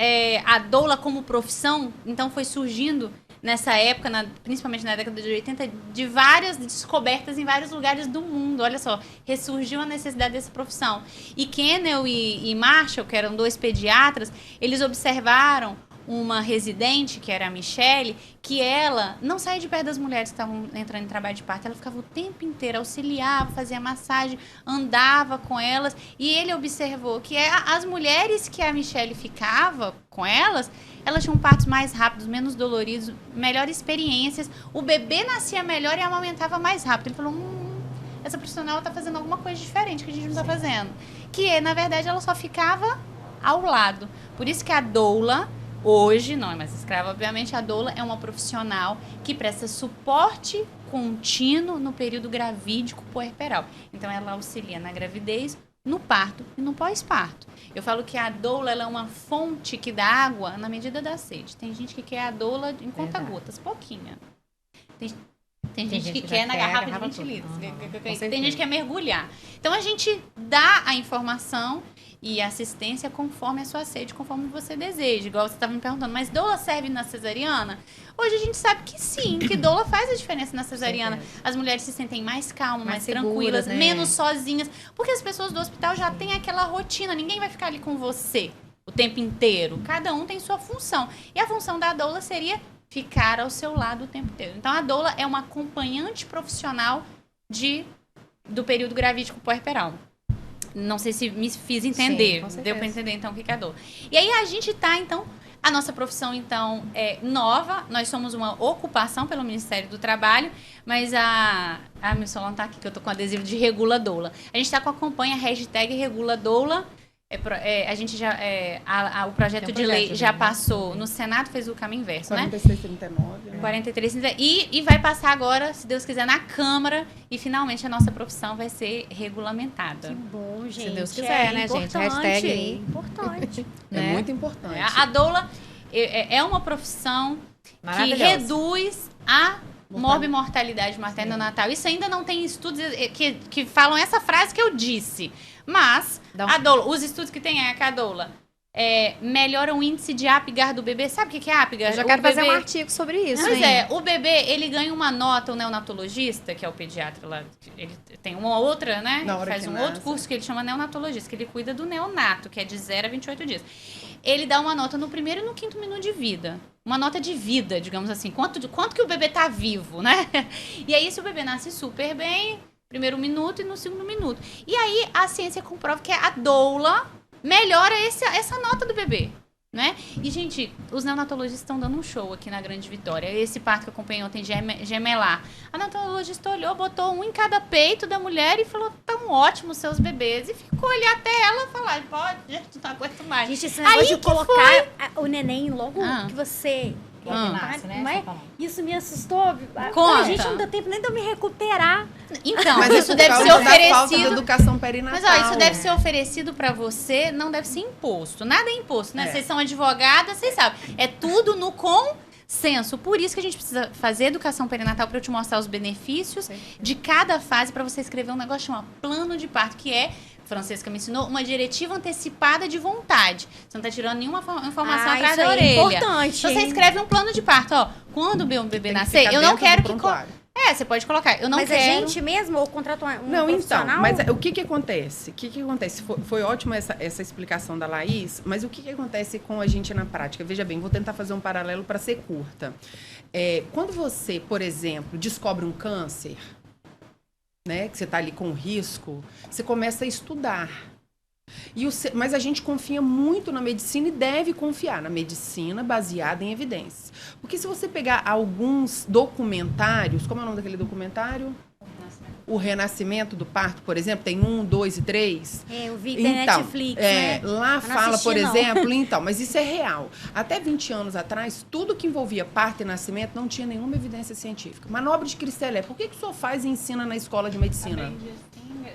a doula como profissão, então foi surgindo nessa época, principalmente na década de 80, de várias descobertas em vários lugares do mundo. Olha só, ressurgiu a necessidade dessa profissão. E Kennel e Marshall, que eram 2 pediatras, eles observaram uma residente, que era a Michele, que ela não saía de perto das mulheres que estavam entrando em trabalho de parto. Ela ficava o tempo inteiro, auxiliava, fazia massagem, andava com elas. E ele observou que as mulheres que a Michele ficava com elas tinham partos mais rápidos, menos doloridos, melhores experiências. O bebê nascia melhor e amamentava mais rápido. Ele falou, essa profissional está fazendo alguma coisa diferente que a gente não está fazendo. Que, na verdade, ela só ficava ao lado. Por isso que a doula... Hoje, não é mais escrava, obviamente, a doula é uma profissional que presta suporte contínuo no período gravídico puerperal. Então, ela auxilia na gravidez, no parto e no pós-parto. Eu falo que a doula ela é uma fonte que dá água na medida da sede. Tem gente que quer a doula em conta-gotas, pouquinha. Tem gente que quer na garrafa de 20 litros. Tem gente que quer mergulhar. Então, a gente dá a informação e assistência conforme a sua sede, conforme você deseja. Igual você estava me perguntando, mas doula serve na cesariana? Hoje a gente sabe que sim, que doula faz a diferença na cesariana. As mulheres se sentem mais calmas, mais tranquilas, né? Menos sozinhas. Porque as pessoas do hospital já têm aquela rotina. Ninguém vai ficar ali com você o tempo inteiro. Cada um tem sua função. E a função da doula seria ficar ao seu lado o tempo inteiro. Então, a doula é uma acompanhante profissional do período gravídico puerperal. Não sei se me fiz entender. Sim, deu para entender, então, o que é a doula. E aí, a gente tá, então... A nossa profissão, então, é nova. Nós somos uma ocupação pelo Ministério do Trabalho, mas a minha Solon tá aqui, que eu tô com adesivo de Regula Doula. A gente tá com a campanha hashtag Regula Doula. A gente já... o projeto de lei já passou no Senado, fez o caminho inverso, 4339, né? 4339. E vai passar agora, se Deus quiser, na Câmara. E, finalmente, a nossa profissão vai ser regulamentada. Que bom, gente. Se Deus quiser, né, gente? Hashtag aí. Importante. É muito importante. A doula é uma profissão que reduz a morbimortalidade materna natal. Isso ainda não tem estudos que falam essa frase que eu disse. Mas a doula, os estudos que tem é que a doula melhora o índice de Apgar do bebê. Sabe o que é Apgar? Eu já quero fazer um artigo sobre isso. Pois o bebê, ele ganha uma nota, o neonatologista, que é o pediatra lá, ele tem uma outra, né? Faz um outro curso que ele chama neonatologista, que ele cuida do neonato, que é de 0 a 28 dias. Ele dá uma nota no primeiro e no 5º minuto de vida. Uma nota de vida, digamos assim. Quanto que o bebê tá vivo, né? E aí, se o bebê nasce super bem, primeiro minuto e no 2º minuto. E aí, a ciência comprova que a doula melhora essa nota do bebê, né? E, gente, os neonatologistas estão dando um show aqui na Grande Vitória. Esse parto que eu acompanhei ontem, gemelar. A neonatologista olhou, botou um em cada peito da mulher e falou, tão ótimos seus bebês. E ficou ali até ela falar, pode, gente, não aguento mais. Gente, esse negócio de colocar o neném logo que você... nasce, né? Isso me assustou. Conta. Gente, não deu tempo nem de eu me recuperar. Então, mas isso deve ser oferecido. Falta de educação perinatal. Mas isso deve ser oferecido pra você, não deve ser imposto. Nada é imposto, né? Vocês são advogadas, vocês sabem. É tudo no consenso. Por isso que a gente precisa fazer educação perinatal para eu te mostrar os benefícios de cada fase, para você escrever um negócio chamado plano de parto, que Francesca me ensinou, uma diretiva antecipada de vontade. Você não tá tirando nenhuma informação atrás da orelha. É importante. Então, você escreve um plano de parto, quando o meu bebê nascer, eu não quero que... você pode colocar. Eu não quero... Mas é gente mesmo ou contrata um profissional? Então, mas o que acontece? Foi ótima essa explicação da Laís, mas o que acontece com a gente na prática? Veja bem, vou tentar fazer um paralelo para ser curta. Quando você, por exemplo, descobre um câncer, né, que você está ali com risco, você começa a estudar. Mas a gente confia muito na medicina e deve confiar na medicina baseada em evidências. Porque se você pegar alguns documentários, como é o nome daquele documentário? O Renascimento do Parto, por exemplo, tem 1, 2 e 3. Eu vi da Netflix, né? Lá fala, por exemplo, mas isso é real. Até 20 anos atrás, tudo que envolvia parto e nascimento não tinha nenhuma evidência científica. Manobra de Cristeller, por que o senhor faz e ensina na escola de medicina?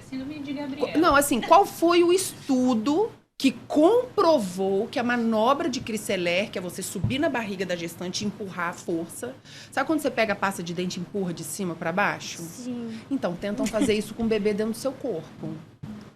Síndrome de Gabriel. Não, assim, qual foi o estudo que comprovou que a manobra de Cristeller, que é você subir na barriga da gestante e empurrar a força... Sabe quando você pega a pasta de dente e empurra de cima para baixo? Sim. Então, tentam fazer isso com o bebê dentro do seu corpo.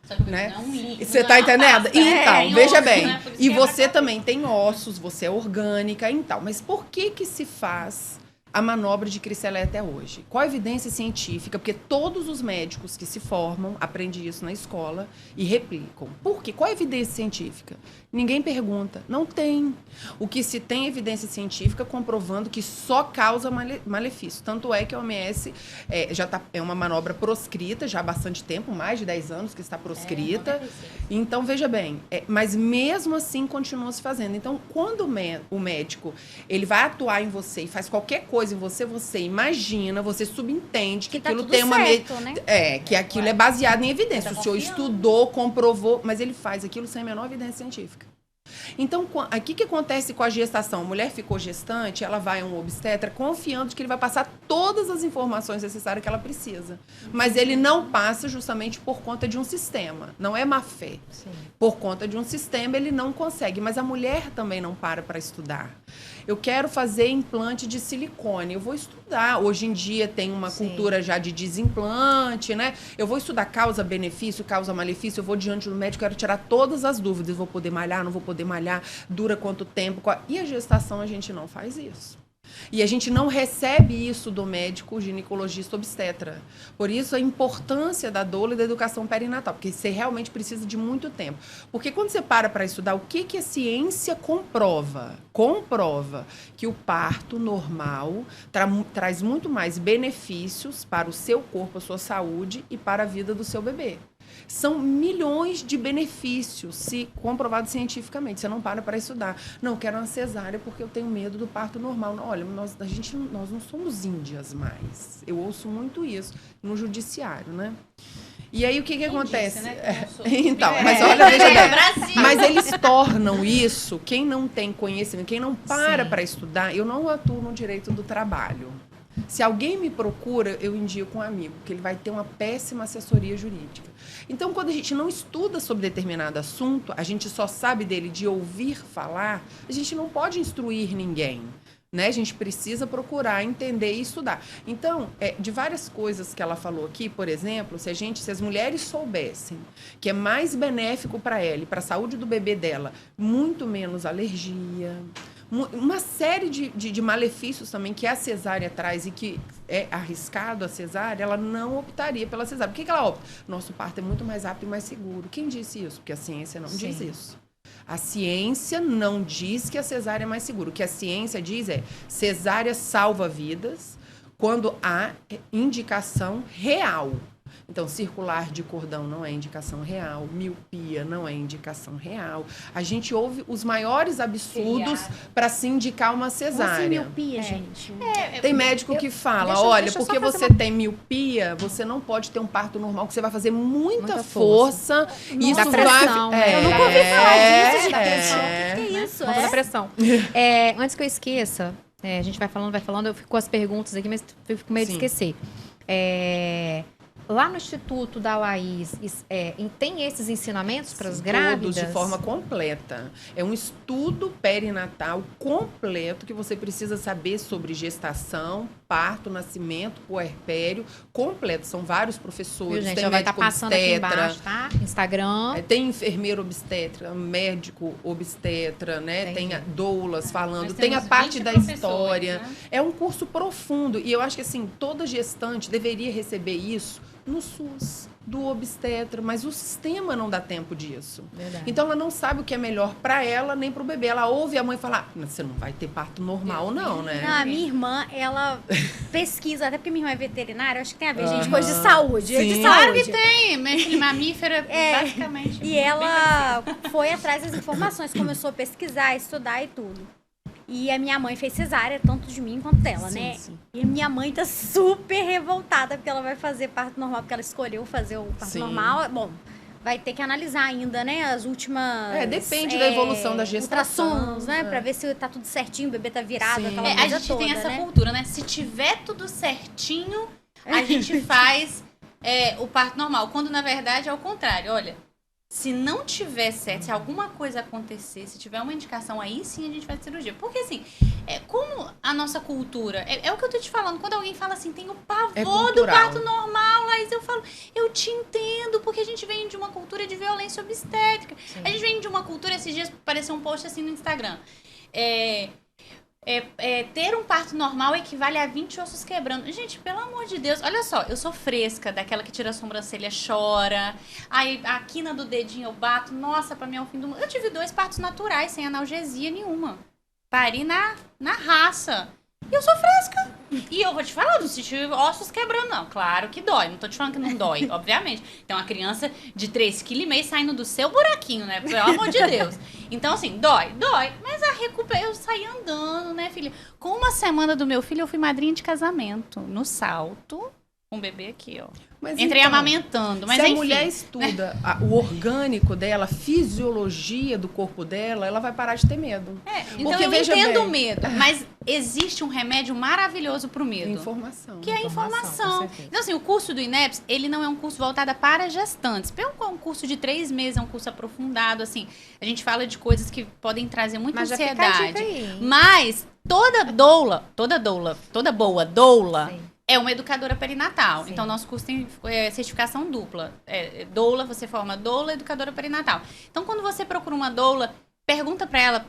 Só que né? não Você tá entendendo? Então, veja osso, bem. né? E você também tem ossos, você é orgânica, então. Mas por que se faz a manobra de Cricelé até hoje? Qual a evidência científica? Porque todos os médicos que se formam aprendem isso na escola e replicam. Por quê? Qual a evidência científica? Ninguém pergunta. Não tem. O que se tem é evidência científica comprovando que só causa malefício. Tanto é que a OMS é uma manobra proscrita já há bastante tempo, mais de 10 anos que está proscrita. Então, veja bem, mas mesmo assim continua se fazendo. Então, quando o médico ele vai atuar em você e faz qualquer coisa em você, você imagina, você subentende que aquilo tem uma... certo, né? Que aquilo é baseado em evidência. O senhor estudou, comprovou, mas ele faz aquilo sem a menor evidência científica. Então, aqui que acontece com a gestação? A mulher ficou gestante, ela vai a um obstetra confiando de que ele vai passar todas as informações necessárias que ela precisa. Mas ele não passa justamente por conta de um sistema. Não é má fé. Sim. Por conta de um sistema, ele não consegue. Mas a mulher também não para estudar. Eu quero fazer implante de silicone. Eu vou estudar. Hoje em dia tem uma cultura já de desimplante, né? Eu vou estudar causa-benefício, causa-malefício. Eu vou diante do médico, quero tirar todas as dúvidas. Vou poder malhar, não vou poder malhar? Dura quanto tempo? E a gestação, a gente não faz isso. E a gente não recebe isso do médico ginecologista obstetra. Por isso, a importância da doula e da educação perinatal, porque você realmente precisa de muito tempo. Porque quando você para estudar, o que a ciência comprova? Comprova que o parto normal traz muito mais benefícios para o seu corpo, a sua saúde e para a vida do seu bebê. São milhões de benefícios, se comprovado cientificamente. Você não para estudar. Não, quero uma cesárea porque eu tenho medo do parto normal. Não, olha, nós não somos índias mais. Eu ouço muito isso no judiciário, né? E aí, o que acontece? Disse, né? Então, mas olha, veja bem. Mas eles tornam isso, quem não tem conhecimento, quem não para estudar, eu não atuo no direito do trabalho. Se alguém me procura, eu indico um amigo, porque ele vai ter uma péssima assessoria jurídica. Então, quando a gente não estuda sobre determinado assunto, a gente só sabe dele de ouvir falar, a gente não pode instruir ninguém. Né? A gente precisa procurar entender e estudar. Então, de várias coisas que ela falou aqui, por exemplo, se as mulheres soubessem que é mais benéfico para ela e para a saúde do bebê dela, muito menos alergia, uma série de malefícios também que a cesárea traz e que é arriscado a cesárea, ela não optaria pela cesárea. Por que ela opta? Nosso parto é muito mais rápido e mais seguro. Quem disse isso? Porque a ciência não diz isso. A ciência não diz que a cesárea é mais segura. O que a ciência diz é cesárea salva vidas quando há indicação real. Então, circular de cordão não é indicação real, miopia não é indicação real. A gente ouve os maiores absurdos para se indicar uma cesárea. Miopia, gente? Tem médico que fala, olha, porque você tem miopia, você não pode ter um parto normal, que você vai fazer muita força. Isso dá pressão. Eu nunca ouvi falar disso, de pressão. O que é isso? Da pressão. Antes que eu esqueça, a gente vai falando, eu fico com as perguntas aqui, mas eu fico meio de esquecer. Lá no Instituto da Laís, tem esses ensinamentos para as grávidas? Todos de forma completa. É um estudo perinatal completo que você precisa saber sobre gestação, parto, nascimento, puerpério, completo. São vários professores. Viu, gente? Tem vai médico estar passando obstetra, aqui embaixo, tá? Instagram. Tem enfermeiro obstetra, médico obstetra, né? Tem doulas falando. Tem a parte da história. Né? É um curso profundo. E eu acho que, assim, toda gestante deveria receber isso no SUS, do obstetra, mas o sistema não dá tempo disso. Verdade. Então, ela não sabe o que é melhor para ela nem para o bebê. Ela ouve a mãe falar, você não vai ter parto normal, não, né? Não, a minha irmã, ela pesquisa, até porque minha irmã é veterinária, acho que tem a ver, gente, coisa de saúde. Sim. De claro que tem, mamífera, basicamente. E ela foi atrás das informações, começou a pesquisar, estudar e tudo. E a minha mãe fez cesárea, tanto de mim quanto dela, né? Sim. E a minha mãe tá super revoltada porque ela vai fazer parto normal, porque ela escolheu fazer o parto normal. Bom, vai ter que analisar ainda, né? As últimas... depende da evolução da gestação. Ultrassons, né? Pra ver se tá tudo certinho, o bebê tá virado, aquela coisa a gente toda, tem essa né? cultura, né? Se tiver tudo certinho, a gente faz o parto normal. Quando, na verdade, é o contrário. Olha, se não tiver certo, se alguma coisa acontecer, se tiver uma indicação, aí sim a gente faz cirurgia. Porque, assim, como a nossa cultura... É o que eu tô te falando. Quando alguém fala assim, tem o pavor do parto normal, Laís, eu falo, eu te entendo, porque a gente vem de uma cultura de violência obstétrica. Sim. A gente vem de uma cultura... Esses dias apareceu um post assim no Instagram. ter um parto normal equivale a 20 ossos quebrando. Gente, pelo amor de Deus, olha só, eu sou fresca, daquela que tira a sobrancelha, chora, aí a quina do dedinho eu bato, nossa, pra mim é o fim do mundo. Eu tive 2 partos naturais, sem analgesia nenhuma. Pari na raça. E eu sou fresca. E eu vou te falar, não senti ossos quebrando, não. Claro que dói. Não tô te falando que não dói, obviamente. Tem uma criança de 3,5 kg saindo do seu buraquinho, né? Pelo amor de Deus. Então, assim, dói. Mas a recuperação, eu saí andando, né, filha? Com 1 semana do meu filho, eu fui madrinha de casamento. No salto. Um bebê aqui, ó. Mas Entrei então, amamentando, mas se enfim. a mulher estuda o orgânico dela, a fisiologia do corpo dela, ela vai parar de ter medo. Então Porque, eu veja entendo bem, o medo, mas existe um remédio maravilhoso pro medo. Informação. Que é a informação. Então, assim, o curso do INEPS, ele não é um curso voltado para gestantes. É um curso de 3 meses, é um curso aprofundado, assim. A gente fala de coisas que podem trazer muita ansiedade. Mas toda boa doula, Sim. é uma educadora perinatal. Sim. Então, nosso curso tem certificação dupla. Doula, você forma doula, educadora perinatal. Então, quando você procura uma doula, pergunta para ela,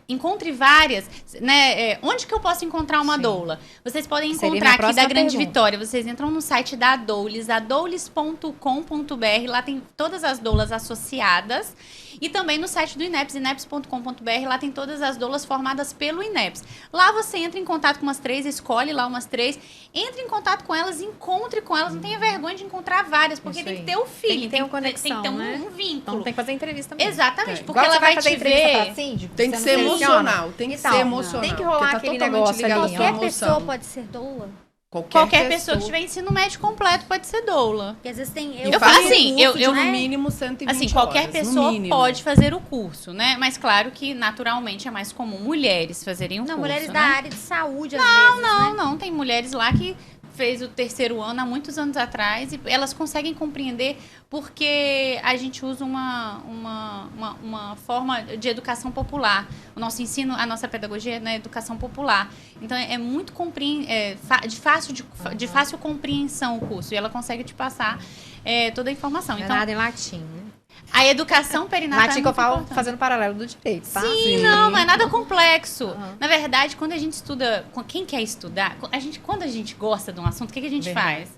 encontre várias, né? Onde que eu posso encontrar uma doula? Vocês podem encontrar aqui da Grande Vitória. Vocês entram no site da Adoules, adoules.com.br. Lá tem todas as doulas associadas. E também no site do INEPS, ineps.com.br, lá tem todas as doulas formadas pelo INEPS. Lá você entra em contato com umas 3, escolhe lá umas 3, entre em contato com elas, encontre com elas, não tenha vergonha de encontrar várias, porque tem que ter o feeling, tem que ter conexão, tem que ter né? um vínculo. Então tem que fazer entrevista mesmo. Exatamente, porque Igual ela você vai fazer te entrevista ver. pra síndico, Tem que você ser não seleciona. emocional, tem que Então, ser emocional. tem que rolar porque tá aquele totalmente negócio ligado à ali, sua ó. Qualquer emoção. pessoa pode ser doula. Qualquer pessoa que tiver ensino médio completo pode ser doula. Porque às vezes tem... Eu falo assim, curso de eu- no mínimo 120 Assim, qualquer horas, no pessoa mínimo. pode fazer o curso, né? Mas claro que naturalmente é mais comum mulheres fazerem o Não, curso, mulheres né? da área de saúde, às vezes, né? Não, tem mulheres lá que fez o 3º ano há muitos anos atrás e elas conseguem compreender porque a gente usa uma forma de educação popular. O nosso ensino, a nossa pedagogia é na educação popular. Então é muito de fácil compreensão o curso e ela consegue te passar toda a informação. Não é Então, nada em latim, né? a educação perinatal Latim é que eu muito falo importante. fazendo paralelo do direito, tá? Sim, não é nada complexo. Uhum. Na verdade, quando a gente estuda, quem quer estudar, quando a gente gosta de um assunto, o que a gente Verdade. faz?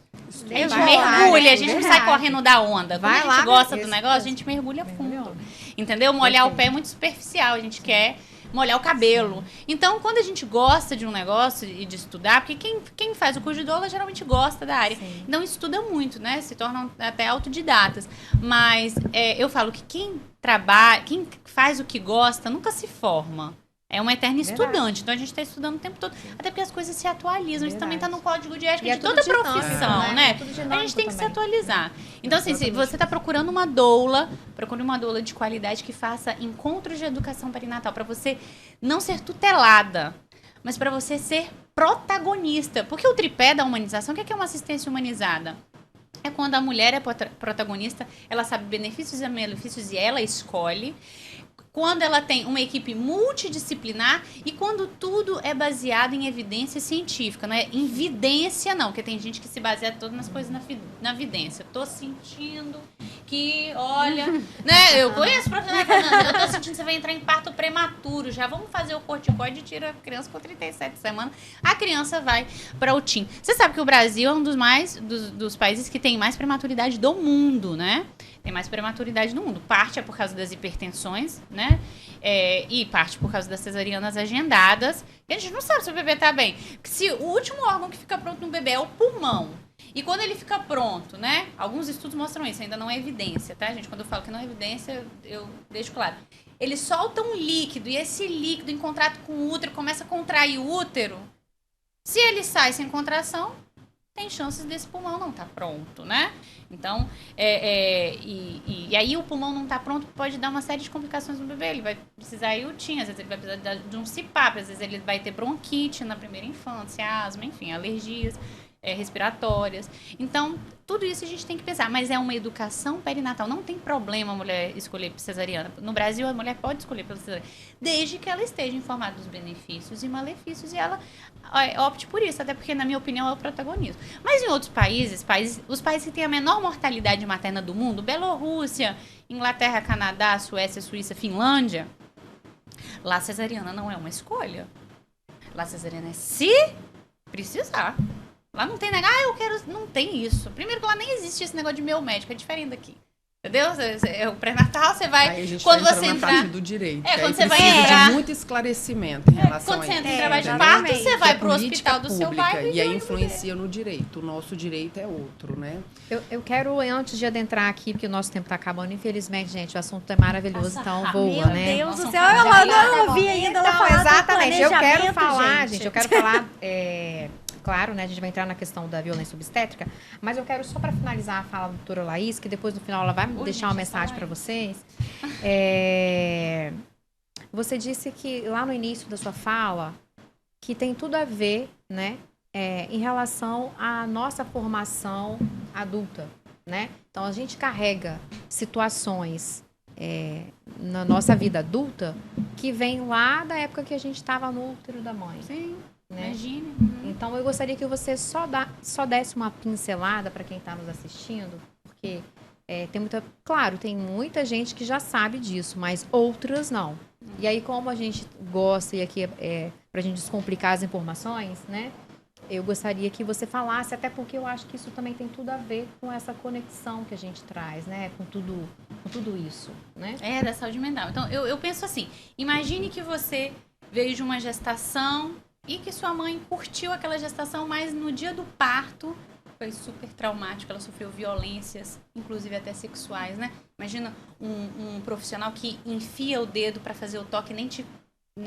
A gente Vai lá, mergulha, né? a gente não sai Verdade. correndo da onda. Quando Vai a gente lá, gosta isso do negócio, a mesmo. gente mergulha Mergulha. fundo. Entendeu? Molhar o Perfeito. pé é muito superficial, a gente quer molhar o cabelo. Então, quando a gente gosta de um negócio e de estudar, porque quem faz o curso de doula geralmente gosta da área. Sim. Então, estuda muito, né? Se tornam até autodidatas. Mas eu falo que quem trabalha, quem faz o que gosta, nunca se forma. É uma eterna Verdade. estudante. Então, a gente está estudando o tempo todo. Até porque as coisas se atualizam. Isso também está no código de ética E é de tudo toda dinâmico, profissão, né? né? É tudo A dinâmico gente tem que se também. atualizar. Então, assim, se você está procurando uma doula, procure uma doula de qualidade que faça encontros de educação perinatal, para você não ser tutelada, mas para você ser protagonista. Porque o tripé da humanização, o que é uma assistência humanizada? É quando a mulher é protagonista, ela sabe benefícios e malefícios e ela escolhe. Quando ela tem uma equipe multidisciplinar e quando tudo é baseado em evidência científica, não é em vidência não, porque tem gente que se baseia todas nas coisas na vidência. Tô sentindo que, olha, né, eu conheço profissional, Fernanda, eu tô sentindo que você vai entrar em parto prematuro, já vamos fazer o corticoide e tira a criança com 37 semanas, a criança vai para o TIM. Você sabe que o Brasil é um dos países que tem mais prematuridade do mundo, né? Tem mais prematuridade no mundo. Parte é por causa das hipertensões, né? E parte por causa das cesarianas agendadas. E a gente não sabe se o bebê tá bem. Porque se o último órgão que fica pronto no bebê é o pulmão. E quando ele fica pronto, né? Alguns estudos mostram isso, ainda não é evidência, tá, gente? Quando eu falo que não é evidência, eu deixo claro. Ele solta um líquido, e esse líquido, em contato com o útero, começa a contrair o útero. Se ele sai sem contração, tem chances desse pulmão não estar pronto, né? Então, e aí o pulmão não está pronto, pode dar uma série de complicações no bebê. Ele vai precisar ir UTI, às vezes ele vai precisar de um CPAP, às vezes ele vai ter bronquite na primeira infância, asma, enfim, alergias respiratórias. Então, tudo isso a gente tem que pensar. Mas é uma educação perinatal. Não tem problema a mulher escolher cesariana. No Brasil, a mulher pode escolher pela cesariana, desde que ela esteja informada dos benefícios e malefícios e ela opte por isso. Até porque, na minha opinião, é o protagonismo. Mas em outros países, os países que têm a menor mortalidade materna do mundo, Bielorrússia, Inglaterra, Canadá, Suécia, Suíça, Finlândia, lá a cesariana não é uma escolha. Lá cesariana é se precisar. Lá não tem negócio, eu quero... Não tem isso. Primeiro que lá nem existe esse negócio de meu médico, é diferente daqui. Entendeu? O pré-natal, você vai... Aí a gente quando vai você na entrar... parte do direito. Quando você precisa vai entrar... de muito esclarecimento em relação quando a você isso. entra em trabalho de entendeu? parto, você vai Que é pro hospital do seu pública, bairro e aí olha o influencia no direito. O nosso direito é outro, né? Eu quero, antes de adentrar aqui, porque o nosso tempo está acabando, infelizmente, gente, o assunto é maravilhoso, Passa então rápido. voa, Meu né? Deus do Nossa, céu, já eu tá não ouvi ainda ela Então, falar do exatamente, eu quero planejamento, falar, gente, eu quero falar, claro, né, a gente vai entrar na questão da violência obstétrica, mas eu quero só para finalizar a fala da doutora Laís, que depois no final ela vai me deixar uma mensagem para vocês. Você disse que lá no início da sua fala, que tem tudo a ver, né, em relação à nossa formação adulta, né? Então, a gente carrega situações na nossa vida adulta que vem lá da época que a gente estava no útero da mãe. Sim, né? imagine. Então, eu gostaria que você só desse uma pincelada para quem está nos assistindo, porque tem muita gente que já sabe disso, mas outras não. E aí, como a gente gosta, e aqui para a gente descomplicar as informações, né? Eu gostaria que você falasse, até porque eu acho que isso também tem tudo a ver com essa conexão que a gente traz, né? Com tudo isso, né? Da saúde mental. Então, eu penso assim, imagine que você veio de uma gestação e que sua mãe curtiu aquela gestação, mas no dia do parto foi super traumático, ela sofreu violências, inclusive até sexuais, né? Imagina um profissional que enfia o dedo para fazer o toque, nem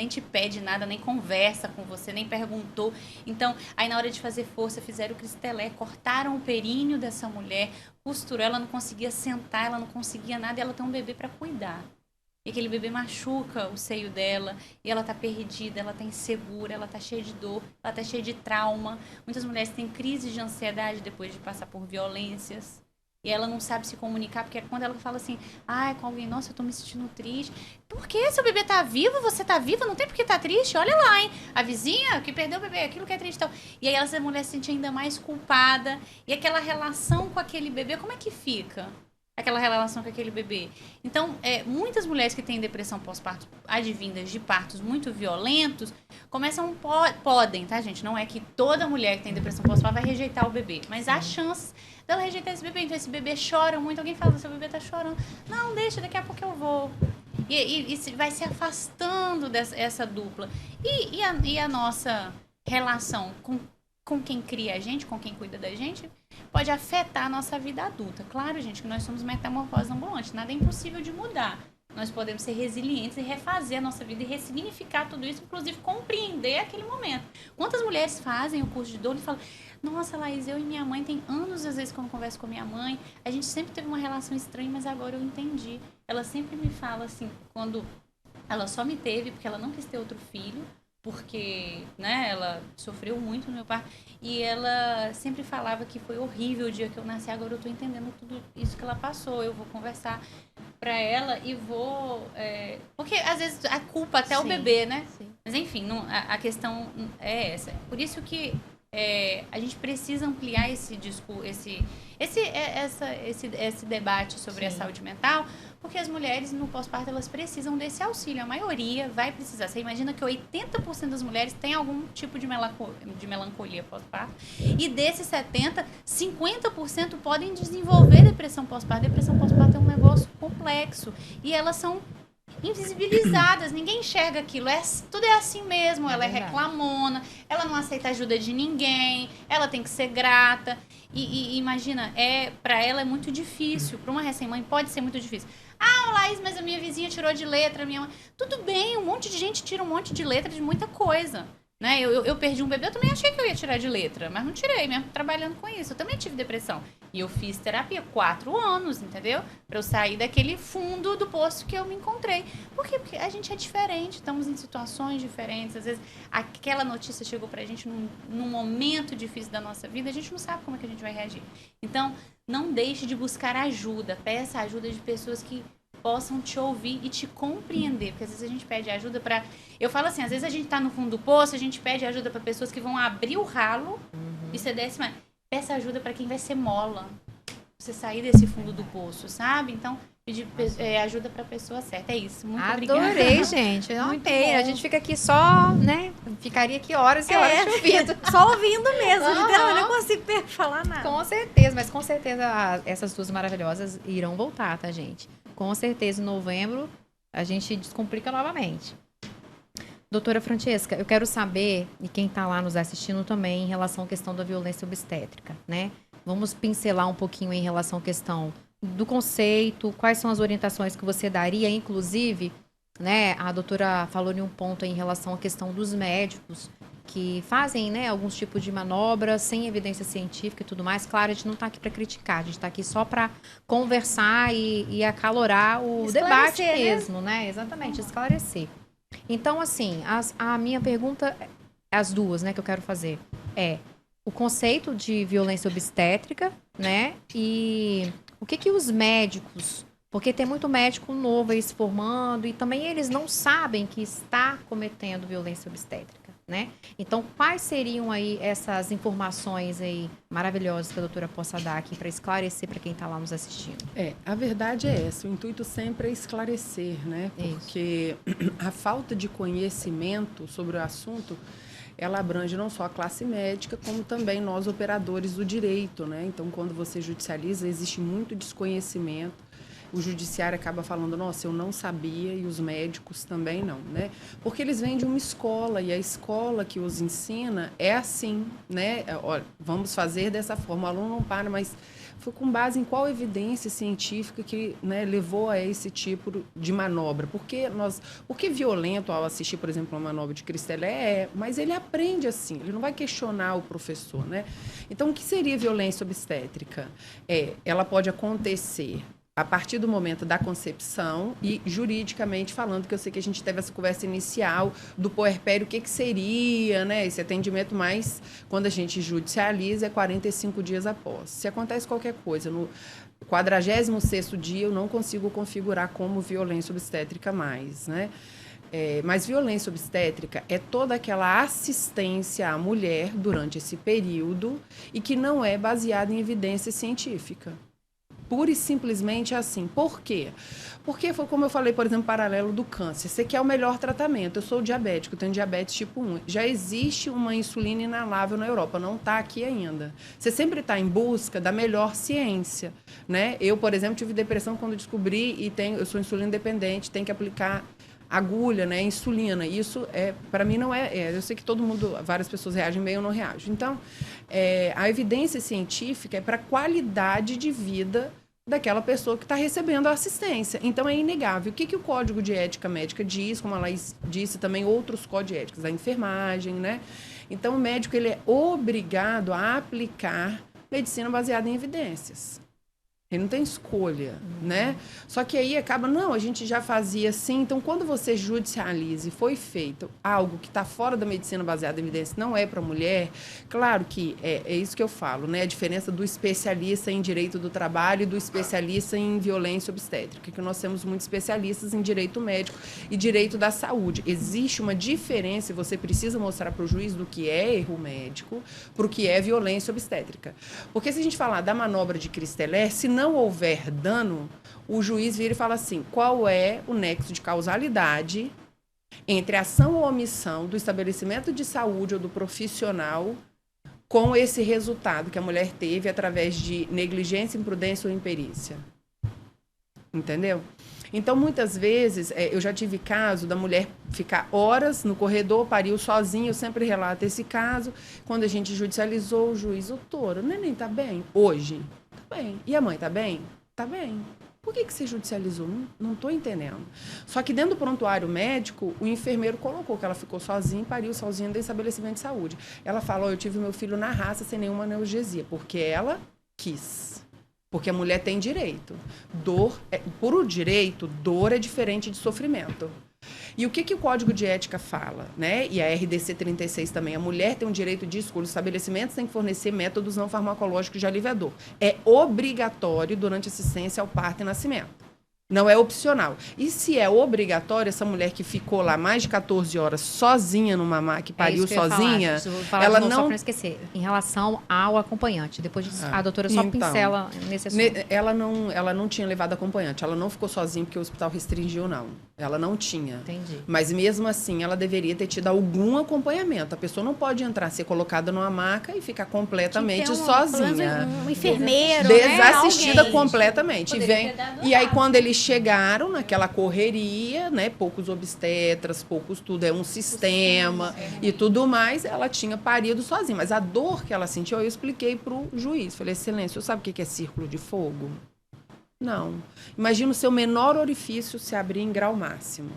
te pede nada, nem conversa com você, nem perguntou. Então, aí na hora de fazer força, fizeram o cristelé, cortaram o períneo dessa mulher, costurou, ela não conseguia sentar, ela não conseguia nada, e ela tem um bebê para cuidar. E aquele bebê machuca o seio dela, e ela tá perdida, ela tá insegura, ela tá cheia de dor, ela tá cheia de trauma. Muitas mulheres têm crises de ansiedade depois de passar por violências. E ela não sabe se comunicar, porque quando ela fala assim, com alguém, nossa, eu tô me sentindo triste. Por que? Seu bebê tá vivo, você tá viva, não tem por que tá triste? Olha lá, hein? A vizinha que perdeu o bebê, aquilo que é triste. Então. E aí essa mulher se sente ainda mais culpada. E aquela relação com aquele bebê, como é que fica? Aquela relação com aquele bebê. Então, muitas mulheres que têm depressão pós-parto, advindas de partos muito violentos, podem, tá, gente? Não é que toda mulher que tem depressão pós-parto vai rejeitar o bebê, mas há chances dela rejeitar esse bebê. Então, esse bebê chora muito, alguém fala, seu bebê tá chorando. Não, deixa, daqui a pouco eu vou. E vai se afastando dessa dupla. E a nossa relação com quem cria a gente, com quem cuida da gente, pode afetar a nossa vida adulta. Claro, gente, que nós somos metamorfoses ambulantes, nada é impossível de mudar. Nós podemos ser resilientes e refazer a nossa vida e ressignificar tudo isso, inclusive compreender aquele momento. Quantas mulheres fazem o curso de doula e falam, nossa, Laís, eu e minha mãe, tem anos, às vezes, quando eu converso com a minha mãe, a gente sempre teve uma relação estranha, mas agora eu entendi. Ela sempre me fala assim, quando ela só me teve porque ela não quis ter outro filho, porque, né, ela sofreu muito no meu parto, e ela sempre falava que foi horrível o dia que eu nasci, agora eu tô entendendo tudo isso que ela passou, eu vou conversar pra ela e vou... porque, às vezes, a culpa até o bebê, né? Sim. Mas, enfim, a questão é essa. Por isso que a gente precisa ampliar esse debate sobre a saúde mental, porque as mulheres no pós-parto, elas precisam desse auxílio. A maioria vai precisar. Você imagina que 80% das mulheres têm algum tipo de melancolia pós-parto. E desses 70%, 50% podem desenvolver depressão pós-parto. Depressão pós-parto é um negócio complexo. E elas são invisibilizadas, ninguém enxerga aquilo, tudo é assim mesmo, ela é reclamona, ela não aceita ajuda de ninguém, ela tem que ser grata, e imagina, para ela é muito difícil, para uma recém-mãe pode ser muito difícil. Laís, mas a minha vizinha tirou de letra, minha mãe... Tudo bem, um monte de gente tira um monte de letra de muita coisa, né? Eu perdi um bebê, eu também achei que eu ia tirar de letra, mas não tirei, mesmo trabalhando com isso, eu também tive depressão. E eu fiz terapia 4 anos, entendeu? Pra eu sair daquele fundo do poço que eu me encontrei. Por quê? Porque a gente é diferente, estamos em situações diferentes. Às vezes, aquela notícia chegou pra gente num momento difícil da nossa vida, a gente não sabe como é que a gente vai reagir. Então, não deixe de buscar ajuda. Peça ajuda de pessoas que possam te ouvir e te compreender. Porque às vezes a gente pede ajuda pra... Eu falo assim, às vezes a gente tá no fundo do poço, a gente pede ajuda pra pessoas que vão abrir o ralo e você desce mais. Peça ajuda para quem vai ser mola. Você sair desse fundo do poço, sabe? Então, pedir ajuda para a pessoa certa. É isso. Muito obrigada. Adorei, gente. Eu Muito amei. bom. A gente fica aqui só, né? Ficaria aqui horas e horas te ouvindo. Só ouvindo mesmo, Aham. literalmente, eu não consigo falar nada. Com certeza, mas com certeza essas duas maravilhosas irão voltar, tá, gente? Com certeza em novembro a gente descomplica novamente. Doutora Francesca, eu quero saber, e quem está lá nos assistindo também, em relação à questão da violência obstétrica, né? Vamos pincelar um pouquinho em relação à questão do conceito, quais são as orientações que você daria, inclusive, né? A doutora falou em um ponto aí em relação à questão dos médicos que fazem, né, alguns tipos de manobras sem evidência científica e tudo mais. Claro, a gente não está aqui para criticar, a gente está aqui só para conversar e acalorar o debate mesmo, né? Exatamente, esclarecer. Então, assim, a minha pergunta, as duas, né, que eu quero fazer, é o conceito de violência obstétrica, né, e o que os médicos, porque tem muito médico novo aí se formando e também eles não sabem que está cometendo violência obstétrica, né? Então, quais seriam aí essas informações aí maravilhosas que a doutora possa dar aqui para esclarecer para quem está lá nos assistindo? A verdade é essa, o intuito sempre é esclarecer, né? Porque a falta de conhecimento sobre o assunto, ela abrange não só a classe médica, como também nós operadores do direito, né? Então, quando você judicializa, existe muito desconhecimento. O judiciário acaba falando, nossa, eu não sabia, e os médicos também não, né? Porque eles vêm de uma escola, e a escola que os ensina é assim, né? Olha, vamos fazer dessa forma, o aluno não para, mas foi com base em qual evidência científica que, né, levou a esse tipo de manobra? Porque violento ao assistir, por exemplo, uma manobra de Cristelé mas ele aprende assim, ele não vai questionar o professor, né? Então, o que seria violência obstétrica? Ela pode acontecer a partir do momento da concepção e juridicamente falando, que eu sei que a gente teve essa conversa inicial do puerpério, o que seria, né, esse atendimento, mas quando a gente judicializa é 45 dias após. Se acontece qualquer coisa, no 46º dia eu não consigo configurar como violência obstétrica mais, né? Mas violência obstétrica é toda aquela assistência à mulher durante esse período e que não é baseada em evidência científica. Pura e simplesmente assim. Por quê? Porque foi como eu falei, por exemplo, paralelo do câncer. Você quer o melhor tratamento. Eu sou diabético, tenho diabetes tipo 1. Já existe uma insulina inalável na Europa, não está aqui ainda. Você sempre está em busca da melhor ciência, né? Eu, por exemplo, tive depressão quando descobri eu sou insulina dependente, tenho que aplicar agulha, né, insulina. Isso, para mim, não eu sei que várias pessoas reagem bem, eu não reajo. Então, a evidência científica é para a qualidade de vida daquela pessoa que está recebendo a assistência. Então, é inegável. O que o Código de Ética Médica diz, como a Laís disse também, outros códigos éticos, a enfermagem, né? Então, o médico ele é obrigado a aplicar medicina baseada em evidências. Ele não tem escolha, né? Só que aí acaba, a gente já fazia assim. Então, quando você judicializa e foi feito algo que está fora da medicina baseada em evidência, não é para mulher, claro que é isso que eu falo, né? A diferença do especialista em direito do trabalho e do especialista em violência obstétrica, que nós temos muitos especialistas em direito médico e direito da saúde. Existe uma diferença e você precisa mostrar para o juiz do que é erro médico para o que é violência obstétrica. Porque se a gente falar da manobra de Cristelé, se não houver dano, o juiz vira e fala assim, qual é o nexo de causalidade entre a ação ou omissão do estabelecimento de saúde ou do profissional com esse resultado que a mulher teve através de negligência, imprudência ou imperícia. Entendeu? Então, muitas vezes, eu já tive caso da mulher ficar horas no corredor, pariu sozinha, eu sempre relato esse caso. Quando a gente judicializou, o juiz, doutora, o neném tá bem? Hoje? Tá bem. E a mãe tá bem? Tá bem. Por que você judicializou? Não estou entendendo. Só que dentro do prontuário médico, o enfermeiro colocou que ela ficou sozinha e pariu sozinha no estabelecimento de saúde. Ela falou, eu tive meu filho na raça sem nenhuma analgesia, porque ela quis. Porque a mulher tem direito. Por direito, dor é diferente de sofrimento. E o que o Código de Ética fala, né? E a RDC 36 também. A mulher tem um direito de escolha. Os estabelecimentos têm que fornecer métodos não farmacológicos de alívio à dor. É obrigatório durante assistência ao parto e nascimento. Não é opcional. E se é obrigatório, essa mulher que ficou lá mais de 14 horas sozinha numa maca, que pariu sozinha, ela não... Só para não esquecer, em relação ao acompanhante. Depois a doutora só pincela nesse assunto. Ela não tinha levado acompanhante. Ela não ficou sozinha porque o hospital restringiu, não. Ela não tinha. Entendi. Mas mesmo assim, ela deveria ter tido algum acompanhamento. A pessoa não pode entrar, ser colocada numa maca e ficar completamente sozinha. Um enfermeiro, desassistida, né? completamente. E aí, quando eles chegaram naquela correria, né? Poucos obstetras, poucos tudo, é um sistema e tudo mais, ela tinha parido sozinha. Mas a dor que ela sentiu, eu expliquei pro juiz. Falei, excelência, você sabe o que é círculo de fogo? Não. Imagina o seu menor orifício se abrir em grau máximo.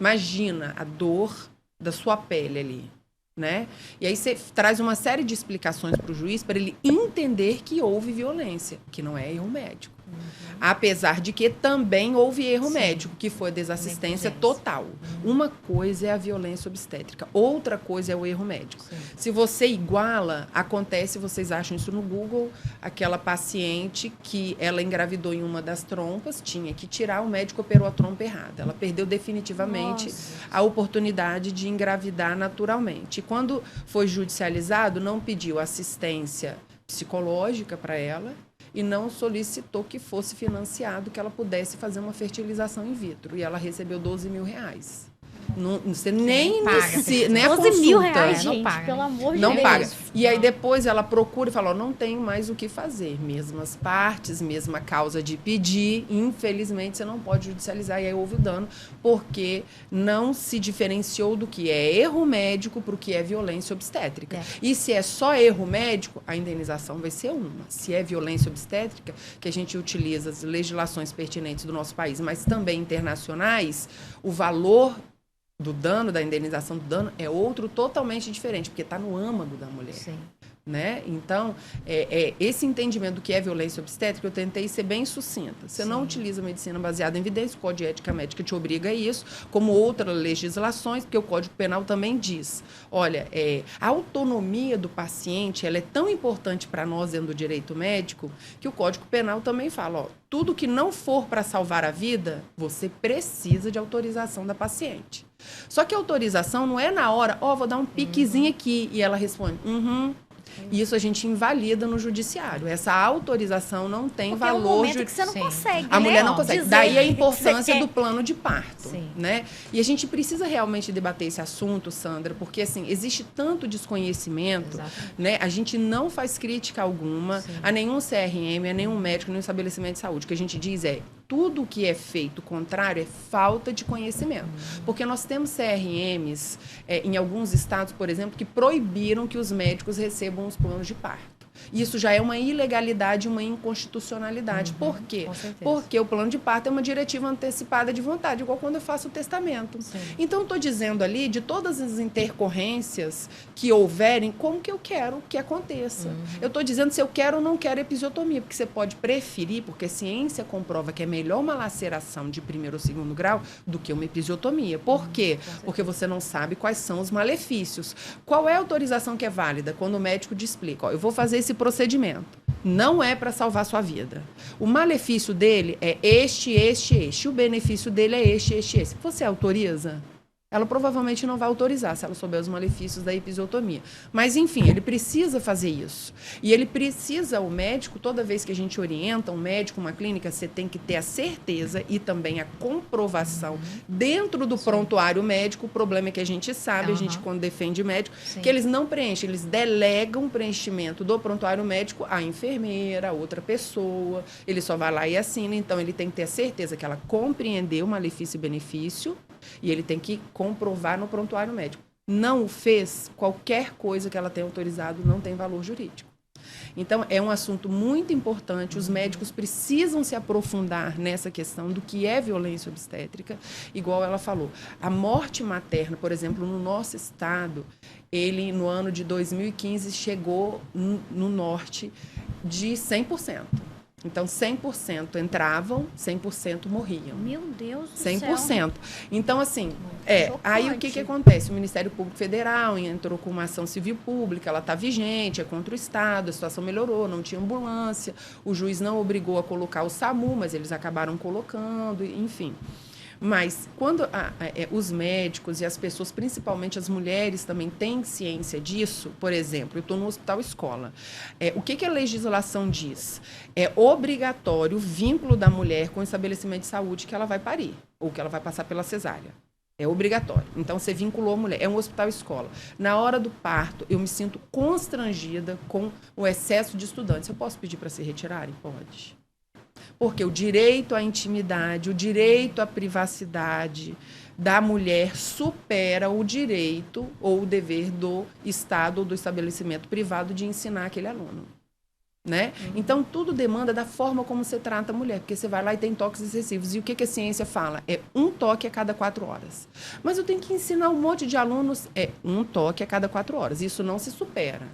Imagina a dor da sua pele ali, né? E aí você traz uma série de explicações para o juiz para ele entender que houve violência, que não é erro médico. Apesar de que também houve erro médico, que foi desassistência total. Uma coisa é a violência obstétrica, outra coisa é o erro médico. Se você iguala, acontece, vocês acham isso no Google, aquela paciente que ela engravidou em uma das trompas, tinha que tirar, o médico operou a trompa errada. Ela perdeu definitivamente a oportunidade de engravidar naturalmente. E quando foi judicializado, não pediu assistência psicológica para ela, e não solicitou que fosse financiado, que ela pudesse fazer uma fertilização in vitro. E ela recebeu R$12 mil. Não, você nem inicia, nem a consulta. R$12 mil, gente, pelo amor de Deus. Não paga. E aí depois ela procura e fala, não tenho mais o que fazer. Mesmas partes, mesma causa de pedir. Infelizmente, você não pode judicializar. E aí houve o dano, porque não se diferenciou do que é erro médico para o que é violência obstétrica. E se é só erro médico, a indenização vai ser uma. Se é violência obstétrica, que a gente utiliza as legislações pertinentes do nosso país, mas também internacionais, o valor do dano, da indenização do dano, é outro totalmente diferente, porque está no âmago da mulher. Sim. Né? Então, esse entendimento do que é violência obstétrica, eu tentei ser bem sucinta. Você não utiliza medicina baseada em evidência, o Código de Ética Médica te obriga a isso, como outras legislações, porque o Código Penal também diz. Olha, a autonomia do paciente, ela é tão importante para nós dentro do direito médico, que o Código Penal também fala, ó, tudo que não for para salvar a vida, você precisa de autorização da paciente. Só que a autorização não é na hora, vou dar um piquezinho aqui, e ela responde, E isso a gente invalida no judiciário. Essa autorização não tem porque valor. É um momento que você não consegue, a mulher não consegue. Daí a importância do plano de parto, né? E a gente precisa realmente debater esse assunto, Sandra, porque assim, existe tanto desconhecimento, né? A gente não faz crítica alguma a nenhum CRM, a nenhum médico, nenhum estabelecimento de saúde. O que a gente diz é tudo que é feito contrário é falta de conhecimento. Porque nós temos CRMs em alguns estados, por exemplo, que proibiram que os médicos recebam os planos de parto. Isso já é uma ilegalidade, uma inconstitucionalidade. Por quê? Porque o plano de parto é uma diretiva antecipada de vontade, igual quando eu faço o testamento. Então, estou dizendo ali de todas as intercorrências que houverem, como que eu quero que aconteça. Eu estou dizendo se eu quero ou não quero episiotomia, porque você pode preferir, porque a ciência comprova que é melhor uma laceração de primeiro ou segundo grau do que uma episiotomia. Por quê? Porque você não sabe quais são os malefícios. Qual é a autorização que é válida? Quando o médico te explica, eu vou fazer esse procedimento. Não é para salvar sua vida. O malefício dele é este. O benefício dele é este. Você autoriza? Ela provavelmente não vai autorizar se ela souber os malefícios da episiotomia. Mas, enfim, ele precisa fazer isso. E ele precisa, o médico, toda vez que a gente orienta um médico, uma clínica, você tem que ter a certeza e também a comprovação dentro do prontuário médico. O problema é que a gente sabe, a gente quando defende médico, que eles não preenchem, eles delegam o preenchimento do prontuário médico à enfermeira, a outra pessoa, ele só vai lá e assina. Então, ele tem que ter a certeza que ela compreendeu o malefício e benefício, e ele tem que comprovar no prontuário médico. Não o fez, qualquer coisa que ela tenha autorizado não tem valor jurídico. Então, é um assunto muito importante. Os médicos precisam se aprofundar nessa questão do que é violência obstétrica. Igual ela falou, a morte materna, por exemplo, no nosso estado, ele, no ano de 2015, chegou no norte de 100%. Então, 100% entravam, 100% morriam. Meu Deus do 100%. céu. Então, assim, aí o que acontece? O Ministério Público Federal entrou com uma ação civil pública, ela está vigente, é contra o Estado, a situação melhorou, não tinha ambulância, o juiz não obrigou a colocar o SAMU, mas eles acabaram colocando, enfim. Mas quando os médicos e as pessoas, principalmente as mulheres, também têm ciência disso, por exemplo, eu estou no hospital escola. O que a legislação diz? É obrigatório o vínculo da mulher com o estabelecimento de saúde que ela vai parir, ou que ela vai passar pela cesárea. É obrigatório. Então, você vinculou a mulher. É um hospital escola. Na hora do parto, eu me sinto constrangida com o excesso de estudantes. Eu posso pedir para se retirarem? Pode. Porque o direito à intimidade, o direito à privacidade da mulher supera o direito ou o dever do Estado ou do estabelecimento privado de ensinar aquele aluno. Né? Então, tudo demanda da forma como você trata a mulher, porque você vai lá e tem toques excessivos. E o que a ciência fala? É um toque a cada 4 horas. Mas eu tenho que ensinar um monte de alunos, um toque a cada 4 horas. Isso não se supera.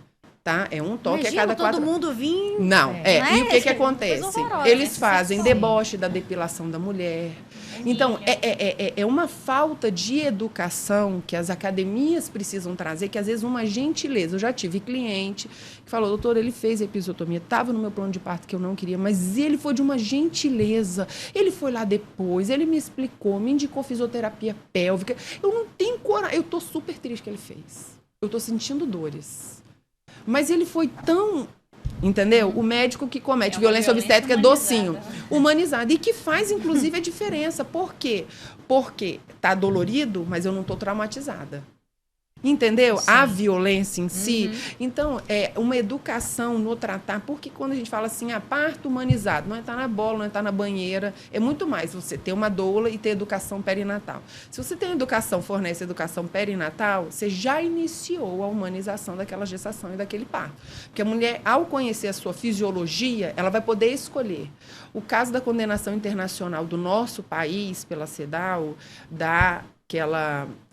Tá? É um toque a cada 4 horas. Todo mundo vir. Não, E o que acontece? Eles né? fazem deboche da depilação da mulher. Então, é uma falta de educação que as academias precisam trazer, que às vezes uma gentileza. Eu já tive cliente que falou, doutor, ele fez a episiotomia, estava no meu plano de parto que eu não queria, mas ele foi de uma gentileza. Ele foi lá depois, ele me explicou, me indicou fisioterapia pélvica. Eu não tenho coragem, eu estou super triste que ele fez. Eu estou sentindo dores. Mas ele foi tão, entendeu? O médico que comete violência obstétrica docinho, humanizado. E que faz, inclusive, a diferença. Por quê? Porque tá dolorido, mas eu não tô traumatizada. Entendeu? Sim. A violência em si. Então, é uma educação no tratar. Porque quando a gente fala assim, parto humanizado, não é estar na bola, não é estar na banheira. É muito mais você ter uma doula e ter educação perinatal. Se você tem educação, fornece educação perinatal, você já iniciou a humanização daquela gestação e daquele parto. Porque a mulher, ao conhecer a sua fisiologia, ela vai poder escolher. O caso da condenação internacional do nosso país pela CEDAW,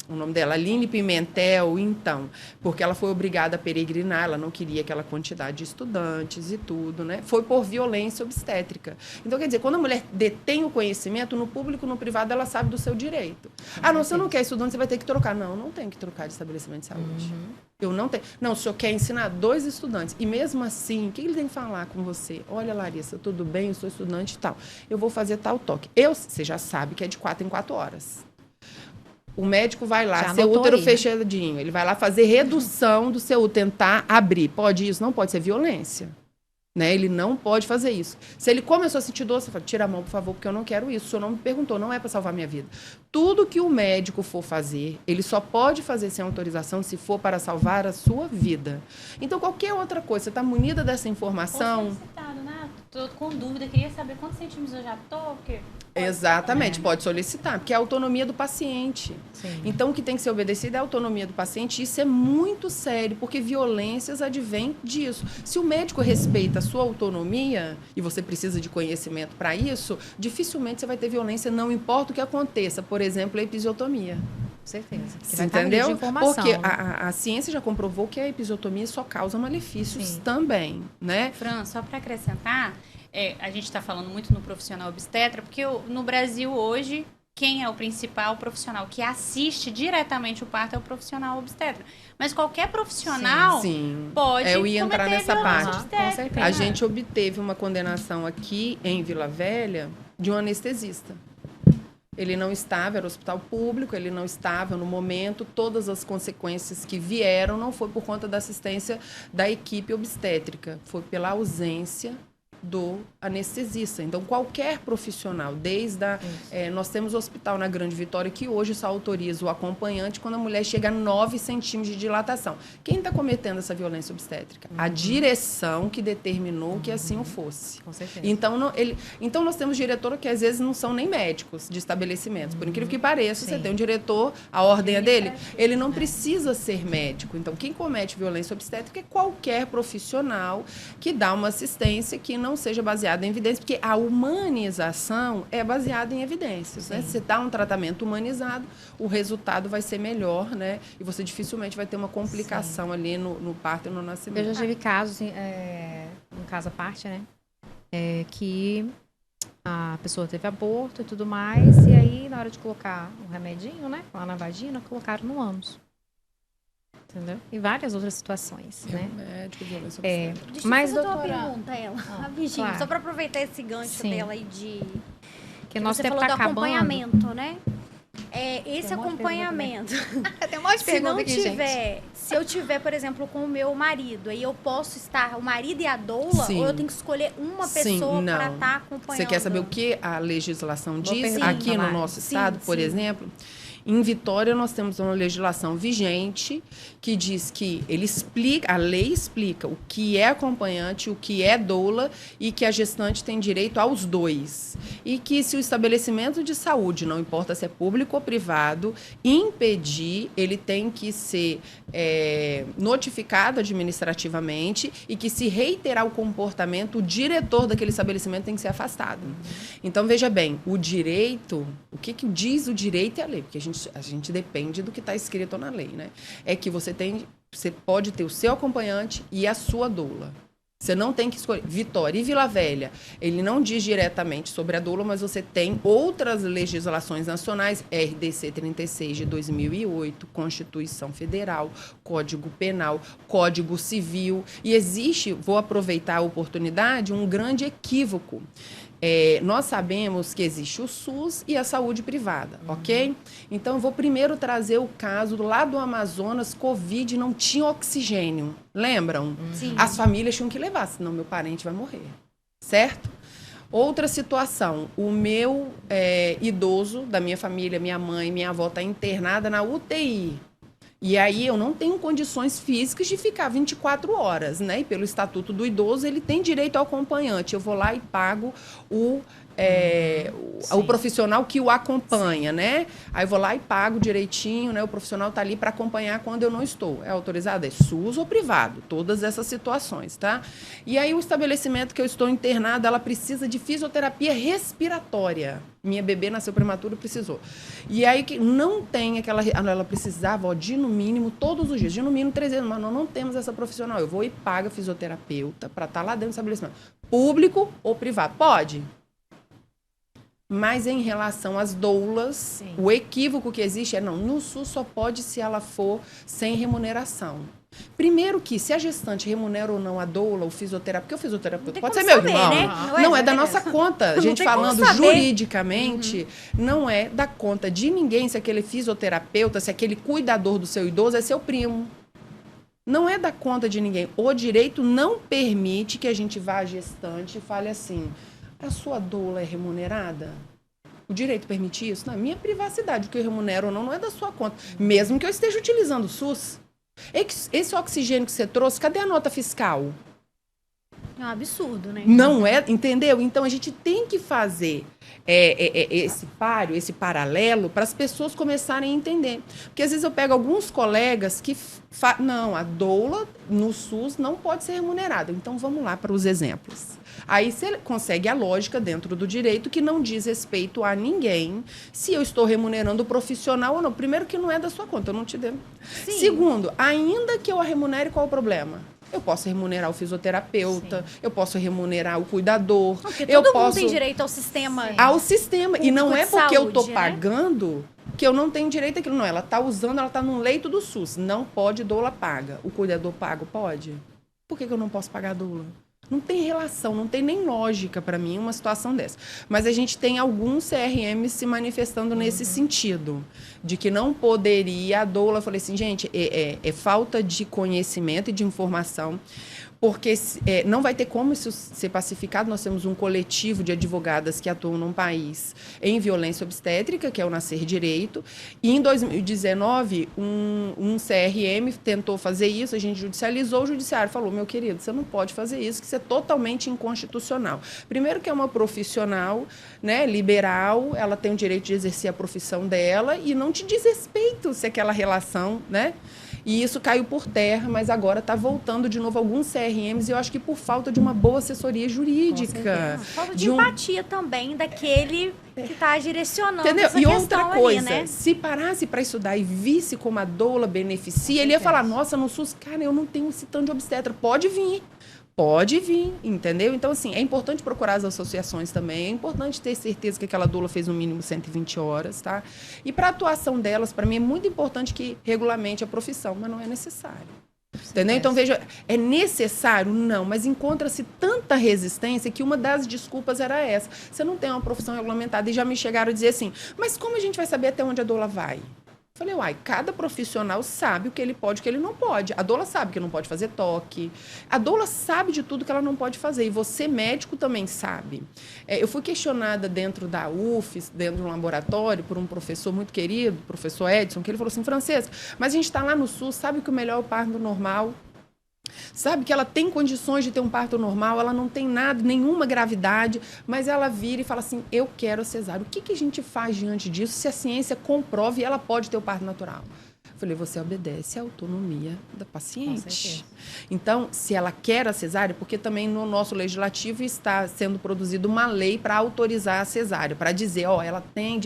o nome dela, Aline Pimentel, então, porque ela foi obrigada a peregrinar, ela não queria aquela quantidade de estudantes e tudo, né? Foi por violência obstétrica. Então, quer dizer, quando a mulher detém o conhecimento, no público, no privado, ela sabe do seu direito. Não, você não quer estudante, você vai ter que trocar. Não tem que trocar de estabelecimento de saúde. Eu não tenho. Não, o senhor quer ensinar 2 estudantes. E mesmo assim, o que ele tem que falar com você? Olha, Larissa, tudo bem, eu sou estudante e tal. Eu vou fazer tal toque. Você já sabe que é de 4 em 4 horas. O médico vai lá, seu útero fechadinho, ele vai lá fazer redução do seu útero, tentar abrir. Pode isso? Não pode ser violência. Né? Ele não pode fazer isso. Se ele começou a sentir dor, você fala, tira a mão, por favor, porque eu não quero isso. O senhor não me perguntou, não é para salvar minha vida. Tudo que o médico for fazer, ele só pode fazer sem autorização se for para salvar a sua vida. Então, qualquer outra coisa, você está munida dessa informação... Estou com dúvida, queria saber quantos centímetros eu já estou, porque... Exatamente, pode solicitar, porque é a autonomia do paciente. Sim. Então, o que tem que ser obedecido é a autonomia do paciente. Isso é muito sério, porque violências advêm disso. Se o médico respeita a sua autonomia, e você precisa de conhecimento para isso, dificilmente você vai ter violência, não importa o que aconteça. Por exemplo, a episiotomia. Certeza. Você entendeu? Porque a ciência já comprovou que a episiotomia só causa malefícios também, né? Fran, só para acrescentar, a gente está falando muito no profissional obstetra, porque no Brasil hoje, quem é o principal profissional que assiste diretamente o parto é o profissional obstetra. Mas qualquer profissional pode eu ia entrar nessa parte. Com certeza. A gente obteve uma condenação aqui em Vila Velha de um anestesista. Ele não estava, era hospital público, ele não estava no momento, todas as consequências que vieram não foi por conta da assistência da equipe obstétrica, foi pela ausência do anestesista. Então, qualquer profissional, nós temos o hospital na Grande Vitória que hoje só autoriza o acompanhante quando a mulher chega a 9 centímetros de dilatação. Quem está cometendo essa violência obstétrica? A direção que determinou que assim o fosse. Com certeza. Então, nós temos diretores que às vezes não são nem médicos de estabelecimentos. Por incrível que pareça, você tem um diretor, a ordem é dele, ele não precisa ser médico. Então, quem comete violência obstétrica é qualquer profissional que dá uma assistência que não seja baseada em evidências, porque a humanização é baseada em evidências, né? Se você dá um tratamento humanizado, o resultado vai ser melhor, né? E você dificilmente vai ter uma complicação ali no parto e no nascimento. Eu já tive casos, um caso à parte, né? que a pessoa teve aborto e tudo mais, e aí, na hora de colocar um remedinho, né, lá na vagina, colocaram no ânus. Entendeu? E várias outras situações, né? Médico, violência obstétrica. Deixa Mas, eu fazer uma doutora... pergunta a ela, rapidinho, claro. só para aproveitar esse gancho Sim. dela aí de... Que nosso você tempo falou tá do acabando. acompanhamento, né? Esse Tem um monte de acompanhamento. Tem um monte de Se não pergunta aqui, gente. tiver, se eu tiver, por exemplo, com o meu marido, aí eu posso estar, o marido e a doula, Sim. ou eu tenho que escolher uma Sim, pessoa não. para estar acompanhando? Você quer saber o que a legislação Boa diz pergunta, aqui no Mari. nosso Sim, estado, por sim. exemplo? Em Vitória, nós temos uma legislação vigente que diz que a lei explica o que é acompanhante, o que é doula e que a gestante tem direito aos dois. E que se o estabelecimento de saúde, não importa se é público ou privado, impedir, ele tem que ser notificado administrativamente e que se reiterar o comportamento, o diretor daquele estabelecimento tem que ser afastado. Então, veja bem, o direito, o que diz o direito e a lei? Porque a gente depende do que está escrito na lei, né? É que você pode ter o seu acompanhante e a sua doula. Você não tem que escolher. Vitória e Vila Velha, ele não diz diretamente sobre a doula, mas você tem outras legislações nacionais, RDC 36 de 2008, Constituição Federal, Código Penal, Código Civil. E existe, vou aproveitar a oportunidade, um grande equívoco. Nós sabemos que existe o SUS e a saúde privada, ok? Então, eu vou primeiro trazer o caso lá do Amazonas, Covid, não tinha oxigênio. Lembram? Sim. As famílias tinham que levar, senão meu parente vai morrer, certo? Outra situação, o meu idoso da minha família, minha mãe, minha avó está internada na UTI. E aí eu não tenho condições físicas de ficar 24 horas, né? E pelo Estatuto do Idoso, ele tem direito ao acompanhante. Eu vou lá e pago o profissional que o acompanha, né? Aí eu vou lá e pago direitinho, né? O profissional está ali para acompanhar quando eu não estou. É autorizado? É SUS ou privado? Todas essas situações, tá? E aí o estabelecimento que eu estou internada, ela precisa de fisioterapia respiratória. Minha bebê nasceu prematuro e precisou. E aí que não tem aquela... Ela precisava, de no mínimo, todos os dias, de no mínimo 3 vezes, mas nós não temos essa profissional. Eu vou e pago a fisioterapeuta para estar lá dentro do estabelecimento. Público ou privado? Pode. Mas em relação às doulas, sim, o equívoco que existe no SUS só pode se ela for sem remuneração. Primeiro que, se a gestante remunera ou não a doula, o fisioterapeuta, porque o fisioterapeuta pode ser meu irmão, né? Não é da nossa conta. A gente falando juridicamente, não é da conta de ninguém se aquele fisioterapeuta, se aquele cuidador do seu idoso é seu primo. Não é da conta de ninguém. O direito não permite que a gente vá à gestante e fale assim: a sua doula é remunerada? O direito permite isso? Não, minha privacidade, o que eu remunero ou não é da sua conta. Mesmo que eu esteja utilizando o SUS. Esse oxigênio que você trouxe, cadê a nota fiscal? É um absurdo, né? Não é, entendeu? Então, a gente tem que fazer esse paralelo para as pessoas começarem a entender. Porque, às vezes, eu pego alguns colegas que não, a doula no SUS não pode ser remunerada. Então, vamos lá para os exemplos. Aí você consegue a lógica dentro do direito que não diz respeito a ninguém se eu estou remunerando o profissional ou não. Primeiro, que não é da sua conta, eu não te devo. Sim. Segundo, ainda que eu a remunere, qual é o problema? Eu posso remunerar o fisioterapeuta, sim, eu posso remunerar o cuidador. Porque todo mundo tem direito ao sistema. Sim. Ao sistema. E não é porque eu estou pagando, né, que eu não tenho direito àquilo. Não, ela está usando, ela está num leito do SUS. Não pode, doula paga. O cuidador paga, pode? Por que eu não posso pagar a doula? Não tem relação, não tem nem lógica para mim uma situação dessa. Mas a gente tem alguns CRMs se manifestando nesse sentido, de que não poderia, a doula, eu falei assim, gente, é falta de conhecimento e de informação, porque não vai ter como isso ser pacificado. Nós temos um coletivo de advogadas que atuam num país em violência obstétrica, que é o Nascer Direito, e em 2019, um CRM tentou fazer isso, a gente judicializou, o judiciário falou, meu querido, você não pode fazer isso, que isso é totalmente inconstitucional. Primeiro que é uma profissional, né, liberal, ela tem o direito de exercer a profissão dela e não te diz respeito se aquela relação, né? E isso caiu por terra, mas agora está voltando de novo alguns CRMs, e eu acho que por falta de uma boa assessoria jurídica. Falta de empatia também daquele que está direcionando, entendeu? Essa questão. E outra coisa, ali, né? Se parasse para estudar e visse como a doula beneficia, ele ia falar, nossa, no SUS, cara, eu não tenho esse tanto de obstetra. Pode vir. Pode vir, entendeu? Então, assim, é importante procurar as associações também, é importante ter certeza que aquela doula fez no mínimo 120 horas, tá? E para a atuação delas, para mim, é muito importante que regulamente a profissão, mas não é necessário. Entendeu? Então, veja, é necessário? Não, mas encontra-se tanta resistência que uma das desculpas era essa. Você não tem uma profissão regulamentada. E já me chegaram a dizer assim, mas como a gente vai saber até onde a doula vai? Falei, cada profissional sabe o que ele pode e o que ele não pode. A doula sabe que não pode fazer toque. A doula sabe de tudo que ela não pode fazer. E você, médico, também sabe. Eu fui questionada dentro da UFES, dentro de um laboratório, por um professor muito querido, o professor Edson, que ele falou assim, Francesca, mas a gente está lá no SUS, sabe que o melhor é o parto normal. Sabe que ela tem condições de ter um parto normal, ela não tem nada, nenhuma gravidade, mas ela vira e fala assim, eu quero a cesárea. O que a gente faz diante disso se a ciência comprova e ela pode ter o parto natural? Falei, você obedece à autonomia da paciente. Então, se ela quer a cesárea, porque também no nosso legislativo está sendo produzida uma lei para autorizar a cesárea, para dizer, ela tem...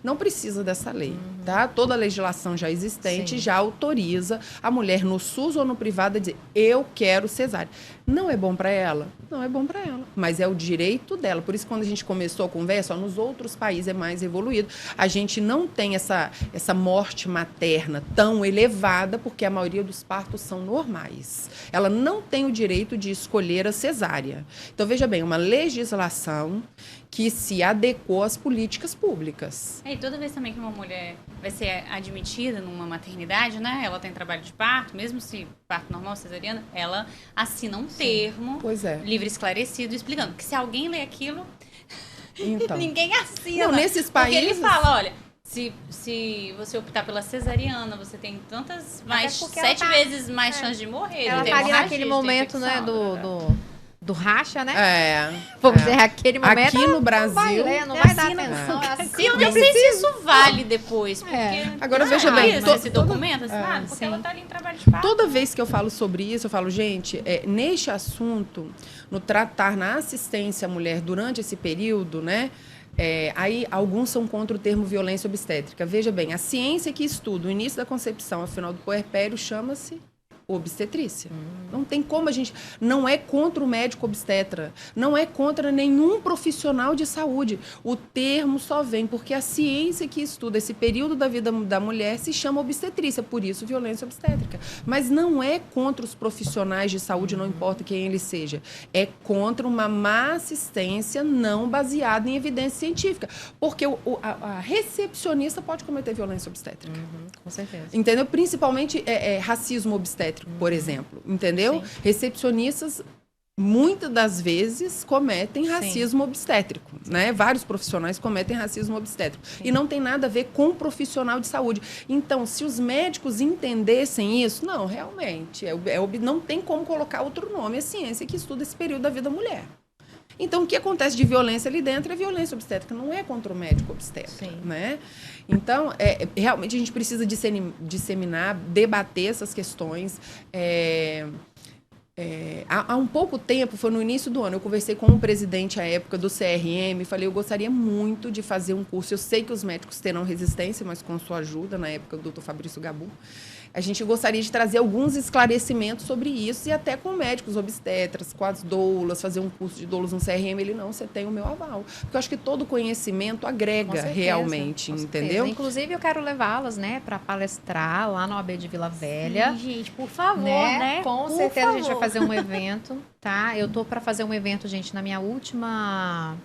Não precisa dessa lei, tá? Toda a legislação já existente já autoriza a mulher no SUS ou no privado a dizer, eu quero cesárea. Não é bom para ela? Não é bom para ela, mas é o direito dela. Por isso, quando a gente começou a conversa, nos outros países é mais evoluído. A gente não tem essa morte materna tão elevada, porque a maioria dos partos são normais. Ela não tem o direito de escolher a cesárea. Então, veja bem, uma legislação que se adequou às políticas públicas. E toda vez também que uma mulher vai ser admitida numa maternidade, né? Ela tem trabalho de parto, mesmo se parto normal, cesariana, ela assina um termo livre esclarecido explicando que se alguém lê aquilo, então, ninguém assina. Não, nesses países... Porque ele fala, olha, se você optar pela cesariana, você tem tantas mais 7 vezes mais chance de morrer. Ela estaria naquele momento, né, do racha, né? Vamos dizer, aquele momento. Aqui no Brasil. Não vai dar atenção. Eu nem sei se isso vale depois. Porque agora, veja bem. Esse documento assinado, porque ela está ali em trabalho de parto. Toda vez que eu falo sobre isso, eu falo, gente, neste assunto, no tratar na assistência à mulher durante esse período, né? Aí alguns são contra o termo violência obstétrica. Veja bem, a ciência que estuda o início da concepção ao final do puerpério chama-se obstetrícia. Não tem como a gente... Não é contra o médico obstetra, não é contra nenhum profissional de saúde. O termo só vem porque a ciência que estuda esse período da vida da mulher se chama obstetrícia, por isso violência obstétrica. Mas não é contra os profissionais de saúde, não importa quem ele seja. É contra uma má assistência não baseada em evidência científica. Porque a recepcionista pode cometer violência obstétrica. Com certeza. Entendeu? Principalmente racismo obstétrico, por exemplo, entendeu? Sim. Recepcionistas, muitas das vezes, cometem racismo obstétrico, né? Vários profissionais cometem racismo obstétrico. Sim. E não tem nada a ver com o profissional de saúde. Então, se os médicos entendessem isso, não, realmente, não tem como colocar outro nome, é ciência que estuda esse período da vida da mulher. Então, o que acontece de violência ali dentro é violência obstétrica, não é contra o médico obstetra, né? Então, realmente a gente precisa disseminar, debater essas questões. Há um pouco tempo, foi no início do ano, eu conversei com o presidente à época do CRM e falei, eu gostaria muito de fazer um curso, eu sei que os médicos terão resistência, mas com sua ajuda, na época do Dr. Fabrício Gabu, a gente gostaria de trazer alguns esclarecimentos sobre isso e até com médicos obstetras, com as doulas, fazer um curso de doulas no CRM. Ele, não, você tem o meu aval. Porque eu acho que todo conhecimento agrega realmente, entendeu? Inclusive, eu quero levá-las, né, para palestrar lá na OAB de Vila Velha. Sim, gente, por favor, né? Com certeza a gente vai fazer um evento, tá? Eu tô para fazer um evento, gente, na minha última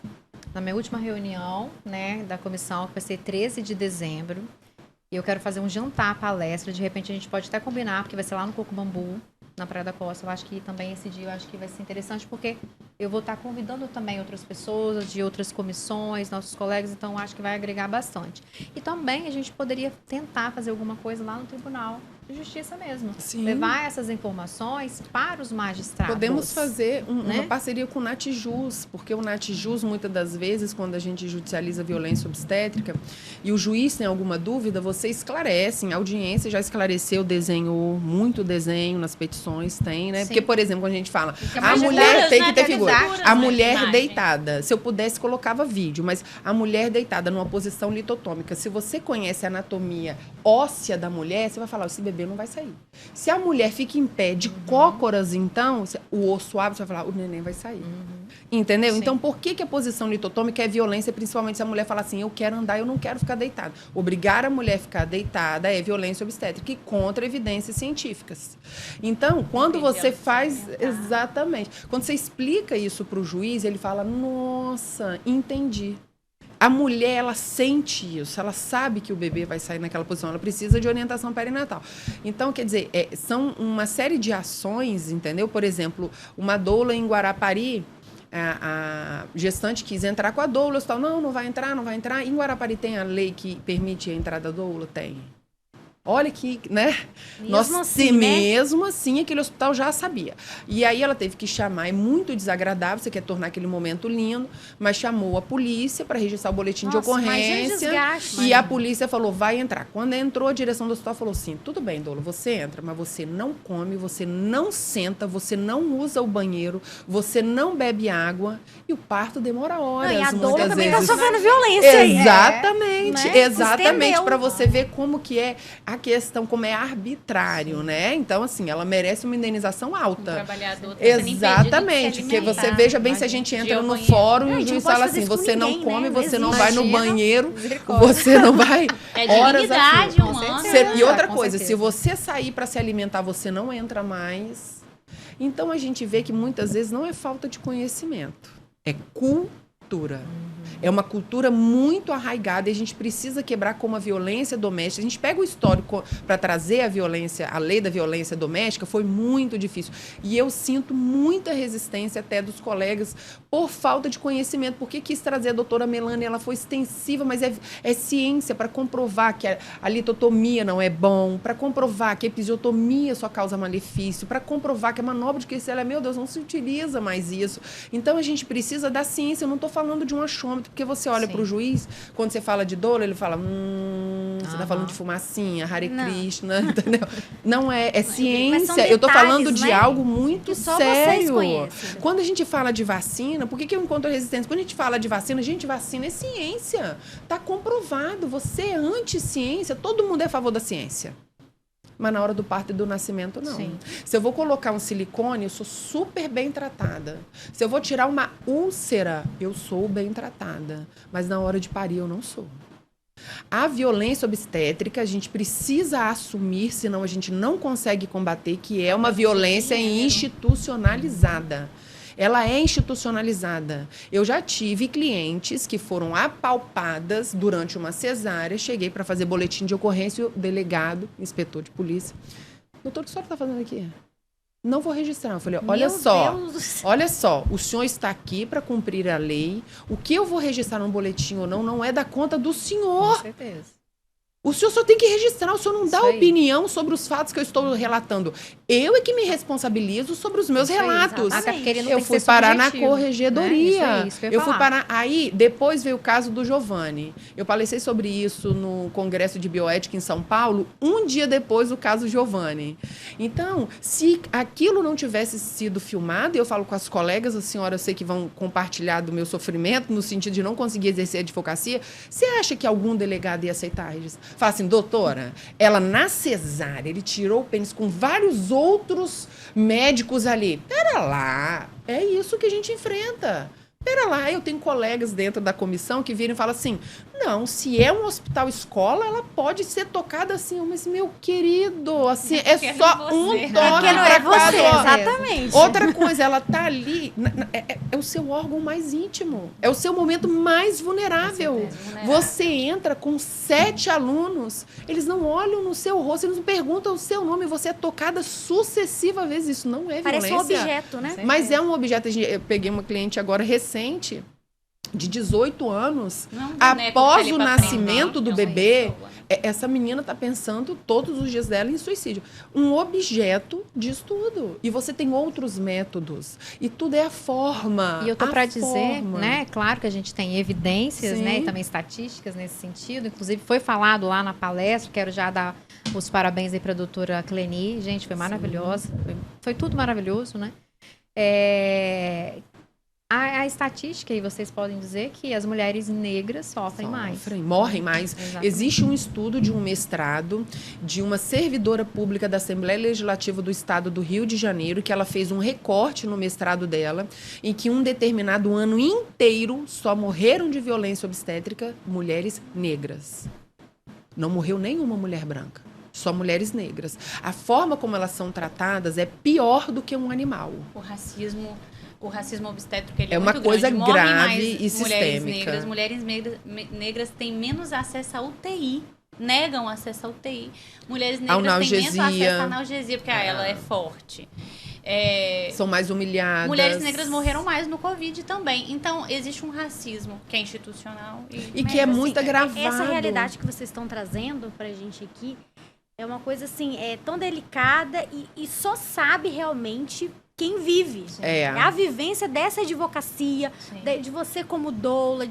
reunião, né, da comissão, que vai ser 13 de dezembro. E eu quero fazer um jantar, palestra. De repente, a gente pode até combinar, porque vai ser lá no Coco Bambu, na Praia da Costa. Eu acho que também esse dia vai ser interessante, porque eu vou estar convidando também outras pessoas de outras comissões, nossos colegas, então acho que vai agregar bastante. E também a gente poderia tentar fazer alguma coisa lá no Tribunal de Justiça mesmo. Sim. Levar essas informações para os magistrados. Podemos fazer uma parceria com o Natjus, porque o Natjus, muitas das vezes, quando a gente judicializa violência obstétrica e o juiz tem alguma dúvida, você esclarece, a audiência já esclareceu, desenhou, muito desenho nas petições, tem, né? Sim. Porque, por exemplo, quando a gente fala, mais a mulher figuras, tem né? que ter Tem figura. figuras, A né, mulher de imagem. deitada, se eu pudesse, colocava vídeo, mas a mulher deitada numa posição litotômica, se você conhece a anatomia óssea da mulher, você vai falar, esse bebê não vai sair. Se a mulher fica em pé de cócoras, então, o osso abre, você vai falar, o neném vai sair. Entendeu? Sim. Então, por que a posição litotômica é violência, principalmente se a mulher fala assim, eu quero andar, eu não quero ficar deitada. Obrigar a mulher a ficar deitada é violência obstétrica e contra evidências científicas. Então, quando você faz... Exatamente. Quando você explica isso para o juiz, ele fala, nossa, entendi. A mulher, ela sente isso, ela sabe que o bebê vai sair naquela posição, ela precisa de orientação perinatal. Então, quer dizer, são uma série de ações, entendeu? Por exemplo, uma doula em Guarapari, a gestante quis entrar com a doula, o hospital, não vai entrar, não vai entrar. Em Guarapari tem a lei que permite a entrada da doula? Tem. Olha que, né? Mesmo assim, aquele hospital já sabia. E aí ela teve que chamar, é muito desagradável, você quer tornar aquele momento lindo, mas chamou a polícia para registrar o boletim de ocorrência. E a polícia falou, vai entrar. Quando entrou, a direção do hospital falou assim, tudo bem, doula, você entra, mas você não come, você não senta, você não usa o banheiro, você não bebe água, e o parto demora horas. E a doula muitas também vezes. tá sofrendo violência. Exatamente, né? exatamente, para você ver como que é a questão, como é arbitrário, né? Então, assim, ela merece uma indenização alta. Um trabalhador tá sendo Exatamente, impedido de se porque você alimentar. veja bem se a gente entra no fórum e o juiz fala assim, você não come, você não vai no banheiro, você não vai horas dignidade assim. humana. E outra Com coisa, certeza. se você sair para se alimentar, você não entra mais. Então, a gente vê que muitas vezes não é falta de conhecimento, é cultura. É uma cultura muito arraigada e a gente precisa quebrar como a violência doméstica. A gente pega o histórico para trazer a violência, a lei da violência doméstica, foi muito difícil. E eu sinto muita resistência até dos colegas por falta de conhecimento. Por que quis trazer a doutora Melanie? Ela foi extensiva, mas é ciência para comprovar que a litotomia não é bom, para comprovar que a episiotomia só causa malefício, para comprovar que a manobra de Kinsella, meu Deus, não se utiliza mais isso. Então, a gente precisa da ciência. Eu não estou falando de um achômetro, porque você olha para o juiz, quando você fala de doula, ele fala, você está falando de fumacinha, Hare Krishna, entendeu? Não é ciência. Eu estou falando de algo muito sério. Quando a gente fala de vacina, por que eu encontro resistência? Quando a gente fala de vacina, gente, vacina é ciência. Está comprovado. Você é anti-ciência, todo mundo é a favor da ciência. Mas na hora do parto e do nascimento, não. Sim. Se eu vou colocar um silicone, eu sou super bem tratada. Se eu vou tirar uma úlcera, eu sou bem tratada. Mas na hora de parir, eu não sou. A violência obstétrica, a gente precisa assumir, senão a gente não consegue combater, que é uma violência institucionalizada. Ela é institucionalizada. Eu já tive clientes que foram apalpadas durante uma cesárea. Cheguei para fazer boletim de ocorrência, o delegado, inspetor de polícia. Doutor, o que o senhor está fazendo aqui? Não vou registrar. Eu falei, olha só, o senhor está aqui para cumprir a lei. O que eu vou registrar num boletim ou não é da conta do senhor. Com certeza. O senhor só tem que registrar, o senhor não dá opinião sobre os fatos que eu estou relatando. Eu é que me responsabilizo sobre os meus relatos. Eu fui parar na corregedoria. Né? Eu fui parar. Aí, depois veio o caso do Giovanni. Eu palestrei sobre isso no Congresso de Bioética em São Paulo, um dia depois do caso Giovanni. Então, se aquilo não tivesse sido filmado, e eu falo com as colegas, a senhora, eu sei que vão compartilhar do meu sofrimento, no sentido de não conseguir exercer a advocacia, você acha que algum delegado ia aceitar registrar? Fala assim, doutora, ela na cesárea, ele tirou o pênis com vários outros médicos ali. Pera lá, é isso que a gente enfrenta. Pera lá, eu tenho colegas dentro da comissão que viram e falam assim, não, se é um hospital escola, ela pode ser tocada assim, mas meu querido, assim, é só um toque. Porque não é você, exatamente. Outra coisa, ela tá ali, é o seu órgão mais íntimo, é o seu momento mais vulnerável. Você entra com 7 alunos, eles não olham no seu rosto, eles não perguntam o seu nome, você é tocada sucessiva vezes, isso não é Parece violência. um objeto, né? Mas é um objeto, eu peguei uma cliente agora recente, de 18 anos, após o nascimento do bebê, essa menina está pensando todos os dias dela em suicídio. Um objeto de estudo. E você tem outros métodos. E tudo é a forma. E eu tô para dizer, forma. né? Claro que a gente tem evidências, Sim. né? E também estatísticas nesse sentido. Inclusive, foi falado lá na palestra. Quero já dar os parabéns aí para a doutora Cleni. Gente, foi maravilhosa. Foi tudo maravilhoso, né? A estatística, e vocês podem dizer que as mulheres negras sofrem mais. Morrem mais. Exatamente. Existe um estudo de um mestrado de uma servidora pública da Assembleia Legislativa do Estado do Rio de Janeiro, que ela fez um recorte no mestrado dela, em que um determinado ano inteiro só morreram de violência obstétrica mulheres negras. Não morreu nenhuma mulher branca. Só mulheres negras. A forma como elas são tratadas é pior do que um animal. O racismo obstétrico ele É uma muito coisa grande. grave e mulheres sistêmica. Mulheres negras têm menos acesso à UTI, negam acesso à UTI. Mulheres negras têm menos acesso à analgesia, porque ela é forte. São mais humilhadas. Mulheres negras morreram mais no Covid também. Então, existe um racismo que é institucional. E que é muito agravado. Essa realidade que vocês estão trazendo pra gente aqui é uma coisa assim, tão delicada e só sabe realmente quem vive. É a vivência dessa advocacia, de você como doula,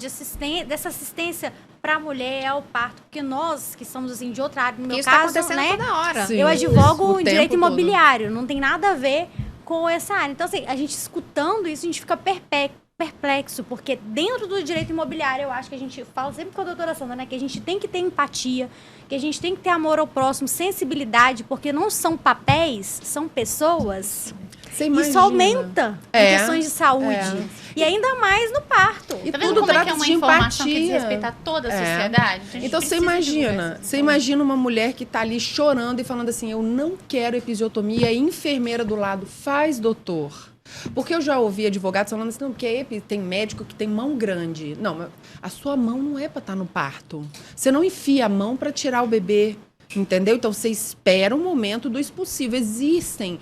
dessa assistência para a mulher ao parto, porque nós que somos assim de outra área, no meu Isso caso, está acontecendo toda hora. Sim, eu advogo em tempo direito todo. imobiliário, não tem nada a ver com essa área. Então, assim, a gente escutando isso, a gente fica perplexo, porque dentro do direito imobiliário, eu acho que a gente fala sempre com a doutora Sandra, né, que a gente tem que ter empatia, que a gente tem que ter amor ao próximo, sensibilidade, porque não são papéis, são pessoas. Isso aumenta em questões de saúde. E ainda mais no parto. E tá vendo tudo como é que é trata uma de informação que empatia. desrespeita toda a sociedade? Então você imagina uma mulher que está ali chorando e falando assim, eu não quero episiotomia, e a enfermeira do lado, faz, doutor. Porque eu já ouvi advogados falando assim, não, porque tem médico que tem mão grande. Não, a sua mão não é para estar no parto. Você não enfia a mão para tirar o bebê. Entendeu? Então, você espera um momento do expulsivo. Existem,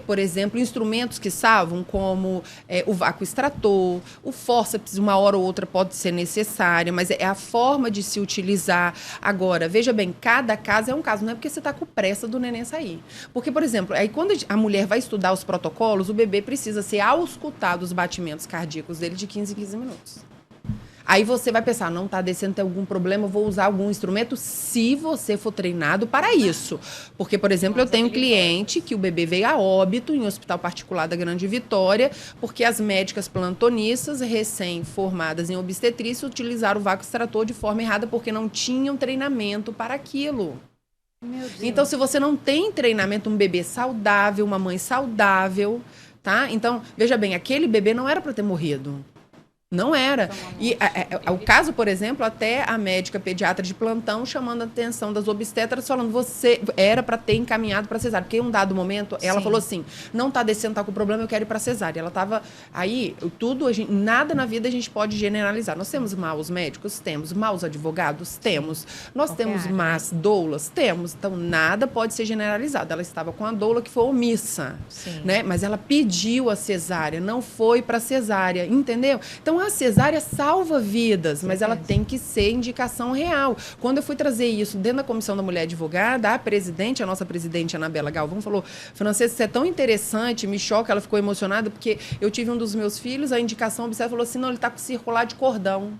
por exemplo, instrumentos que salvam, como o vácuo extrator, o fórceps, uma hora ou outra pode ser necessária, mas é a forma de se utilizar. Agora, veja bem, cada caso é um caso, não é porque você está com pressa do neném sair. Porque, por exemplo, aí quando a mulher vai estudar os protocolos, o bebê precisa ser auscultado os batimentos cardíacos dele de 15 em 15 minutos. Aí você vai pensar, não está descendo, tem algum problema, vou usar algum instrumento, se você for treinado para isso. Porque, por exemplo, eu tenho um cliente que o bebê veio a óbito em um hospital particular da Grande Vitória, porque as médicas plantonistas, recém-formadas em obstetrícia, utilizaram o vácuo extrator de forma errada, porque não tinham treinamento para aquilo. Meu Deus. Então, se você não tem treinamento, um bebê saudável, uma mãe saudável, tá? Então, veja bem, aquele bebê não era para ter morrido. Não era. E o caso, por exemplo, até a médica pediatra de plantão chamando a atenção das obstetras, falando, você era para ter encaminhado para cesárea. Porque em um dado momento, ela falou assim, não está descendo, está com problema, eu quero ir para cesárea. Ela estava aí, nada na vida a gente pode generalizar. Nós temos maus médicos? Temos. Maus advogados? Temos. Nós temos más doulas? Temos. Então, nada pode ser generalizado. Ela estava com a doula que foi omissa, né? Mas ela pediu a cesárea, não foi para cesárea, entendeu? Então, a cesárea salva vidas, mas ela tem que ser indicação real. Quando eu fui trazer isso dentro da Comissão da Mulher Advogada, a nossa presidente, Anabela Galvão, falou, Francesca, isso é tão interessante, me choca, ela ficou emocionada, porque eu tive um dos meus filhos, a indicação obstétrica falou assim, não, ele está com circular de cordão.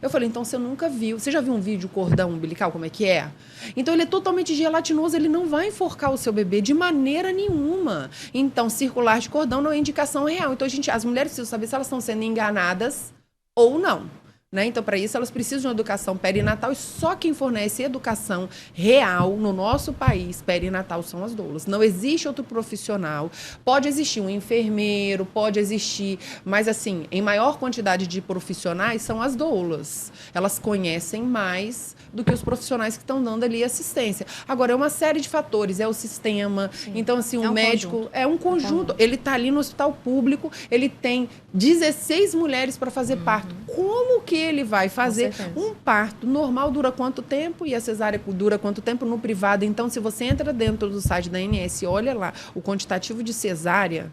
Eu falei, então você nunca viu. Você já viu um vídeo cordão umbilical, como é que é? Então ele é totalmente gelatinoso, ele não vai enforcar o seu bebê de maneira nenhuma. Então, circular de cordão não é indicação real. Então, as mulheres precisam saber se elas estão sendo enganadas ou não. Né? Então, para isso, elas precisam de uma educação perinatal e só quem fornece educação real no nosso país perinatal são as doulas. Não existe outro profissional. Pode existir um enfermeiro, pode existir, mas assim, em maior quantidade de profissionais são as doulas. Elas conhecem mais do que os profissionais que estão dando ali assistência. Agora, é uma série de fatores, é o sistema. Sim. Então, assim, o médico é um conjunto. Ele está ali no hospital público, ele tem 16 mulheres para fazer parto. Como que ele vai fazer um parto normal? Dura quanto tempo? E a cesárea dura quanto tempo no privado? Então, se você entra dentro do site da ANS e olha lá o quantitativo de cesárea,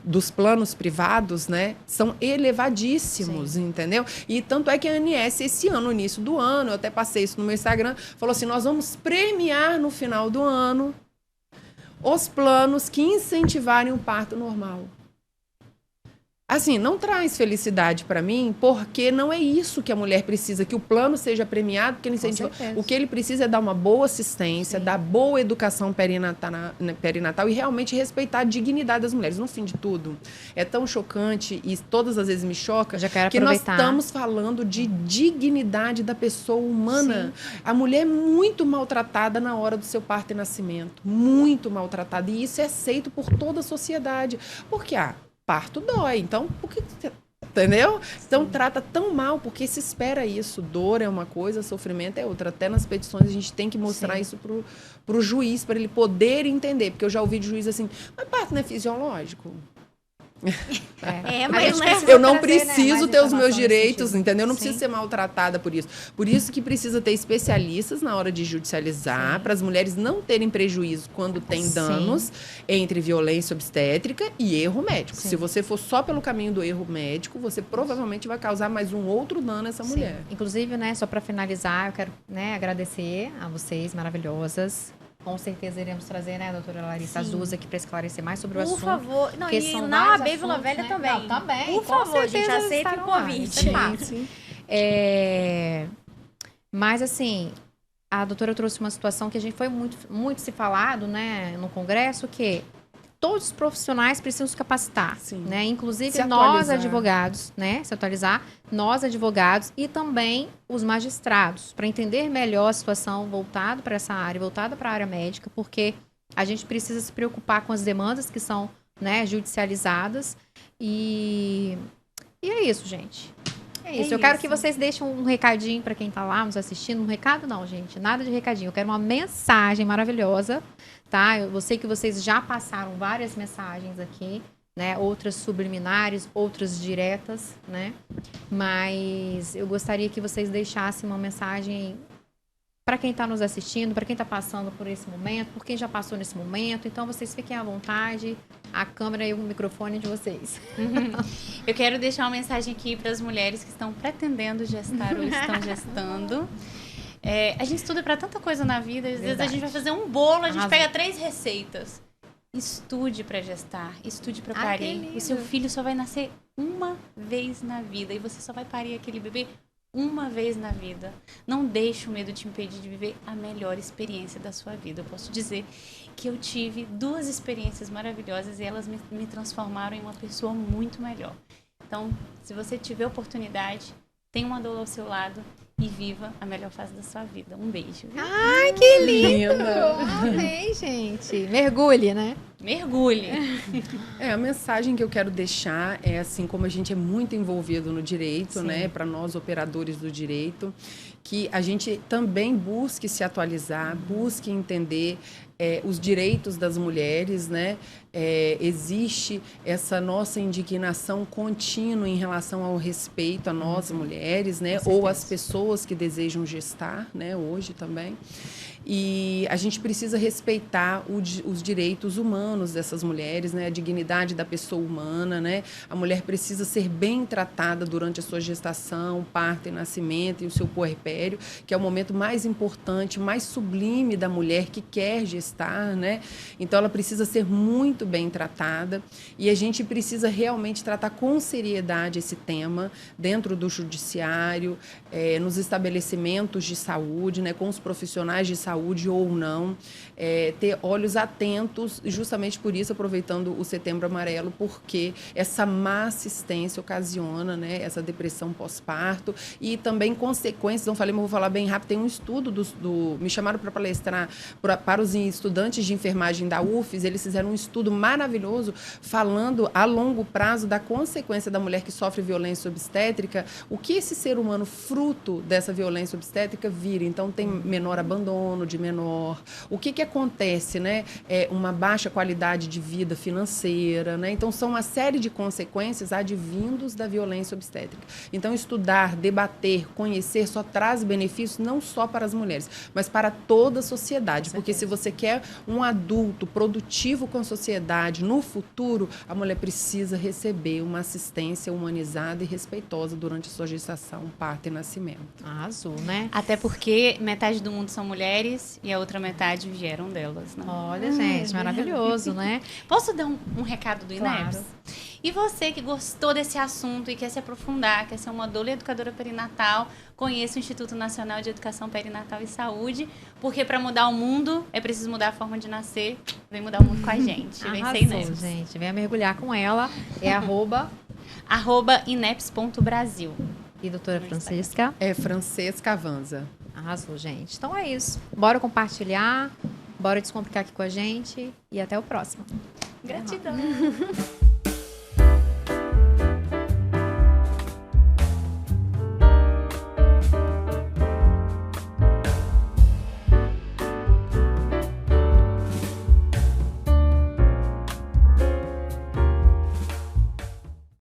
dos planos privados, né, são elevadíssimos, entendeu? E tanto é que a ANS, esse ano, no início do ano, eu até passei isso no meu Instagram, falou assim, nós vamos premiar no final do ano os planos que incentivarem o parto normal. Assim, não traz felicidade para mim, porque não é isso que a mulher precisa, que o plano seja premiado, porque ele incentiva. O que ele precisa é dar uma boa assistência, dar boa educação perinatal e realmente respeitar a dignidade das mulheres. No fim de tudo, é tão chocante e todas as vezes me choca que nós estamos falando de dignidade da pessoa humana. Sim. A mulher é muito maltratada na hora do seu parto e nascimento. Muito maltratada. E isso é aceito por toda a sociedade. Porque, parto dói, então, por que... Entendeu? Então, trata tão mal, porque se espera isso. Dor é uma coisa, sofrimento é outra. Até nas petições a gente tem que mostrar isso pro juiz, para ele poder entender. Porque eu já ouvi de juiz assim, mas parto não é fisiológico? Mas eu não preciso ter os meus direitos, entendeu? Eu não preciso ser maltratada por isso. Por isso que precisa ter especialistas na hora de judicializar, para as mulheres não terem prejuízo quando tem danos entre violência obstétrica e erro médico. Se você for só pelo caminho do erro médico, você provavelmente vai causar mais um outro dano a essa mulher. Inclusive, né, só para finalizar, eu quero, né, agradecer a vocês, maravilhosas. Com certeza iremos trazer, né, a doutora Larissa, as duas aqui para esclarecer mais sobre o assunto. Por favor. Não, e na AB Vila Velha também. Não, também. Por favor, a gente aceita o convite. Mas, assim, a doutora trouxe uma situação que a gente foi muito se falado, né, no Congresso, que todos os profissionais precisam se capacitar, né? Inclusive nós advogados, né? Se atualizar, nós advogados e também os magistrados, para entender melhor a situação voltada para essa área, voltada para a área médica, porque a gente precisa se preocupar com as demandas que são, né, judicializadas e é isso, gente. É isso. Eu quero que vocês deixem um recadinho para quem está lá nos assistindo. Um recado não, gente. Nada de recadinho. Eu quero uma mensagem maravilhosa, tá? Eu sei que vocês já passaram várias mensagens aqui, né? Outras subliminares, outras diretas, né? Mas eu gostaria que vocês deixassem uma mensagem para quem está nos assistindo, para quem está passando por esse momento, por quem já passou nesse momento. Então, vocês fiquem à vontade. A câmera e o microfone de vocês. Eu quero deixar uma mensagem aqui para as mulheres que estão pretendendo gestar ou estão gestando. A gente estuda para tanta coisa na vida. Às vezes a gente vai fazer um bolo, a gente pega 3 receitas. Estude para gestar, estude para parir. O seu filho só vai nascer uma vez na vida e você só vai parir aquele bebê uma vez na vida. Não deixe o medo te impedir de viver a melhor experiência da sua vida. Eu posso dizer que eu tive 2 experiências maravilhosas e elas me transformaram em uma pessoa muito melhor. Então, se você tiver oportunidade, tenha uma doula ao seu lado e viva a melhor fase da sua vida. Um beijo. Viu? Ai, que lindo! Amei, gente. Mergulhe, né? Mergulhe. A mensagem que eu quero deixar é assim, como a gente é muito envolvido no direito, né, para nós operadores do direito, que a gente também busque se atualizar, busque entender os direitos das mulheres, né? Existe essa nossa indignação contínua em relação ao respeito a nós mulheres, né? Ou às pessoas que desejam gestar, né? Hoje também. E a gente precisa respeitar os direitos humanos dessas mulheres, né? A dignidade da pessoa humana, né? A mulher precisa ser bem tratada durante a sua gestação, parto e nascimento e o seu puerpério, que é o momento mais importante, mais sublime da mulher que quer gestar, né? Então, ela precisa ser muito bem tratada e a gente precisa realmente tratar com seriedade esse tema dentro do judiciário, nos estabelecimentos de saúde, né? Com os profissionais de saúde ou não, ter olhos atentos, justamente por isso, aproveitando o Setembro Amarelo, porque essa má assistência ocasiona, né, essa depressão pós-parto e também consequências, não falei, mas vou falar bem rápido, tem um estudo me chamaram para palestrar para os estudantes de enfermagem da UFES, eles fizeram um estudo maravilhoso falando a longo prazo da consequência da mulher que sofre violência obstétrica, o que esse ser humano fruto dessa violência obstétrica vira. Então, tem menor abandono, sono de menor. O que acontece, né? Uma baixa qualidade de vida financeira, né? Então, são uma série de consequências advindos da violência obstétrica. Então, estudar, debater, conhecer só traz benefícios não só para as mulheres, mas para toda a sociedade. Porque se você quer um adulto produtivo com a sociedade no futuro, a mulher precisa receber uma assistência humanizada e respeitosa durante a sua gestação, parto e nascimento. Azul, né? Até porque metade do mundo são mulheres e a outra metade vieram delas, né? Olha, gente, maravilhoso, né? Posso dar um recado do INEPS? Claro. E você que gostou desse assunto e quer se aprofundar, quer ser uma doula e educadora perinatal, conheça o Instituto Nacional de Educação Perinatal e Saúde, porque para mudar o mundo é preciso mudar a forma de nascer. Vem mudar o mundo com a gente. Vem ser INEPS. Gente, venha mergulhar com ela. É @ineps.brasil. E doutora Francesca? É Francesca Avanza. Arrasou, gente. Então é isso. Bora compartilhar, bora descomplicar aqui com a gente e até o próximo. Gratidão.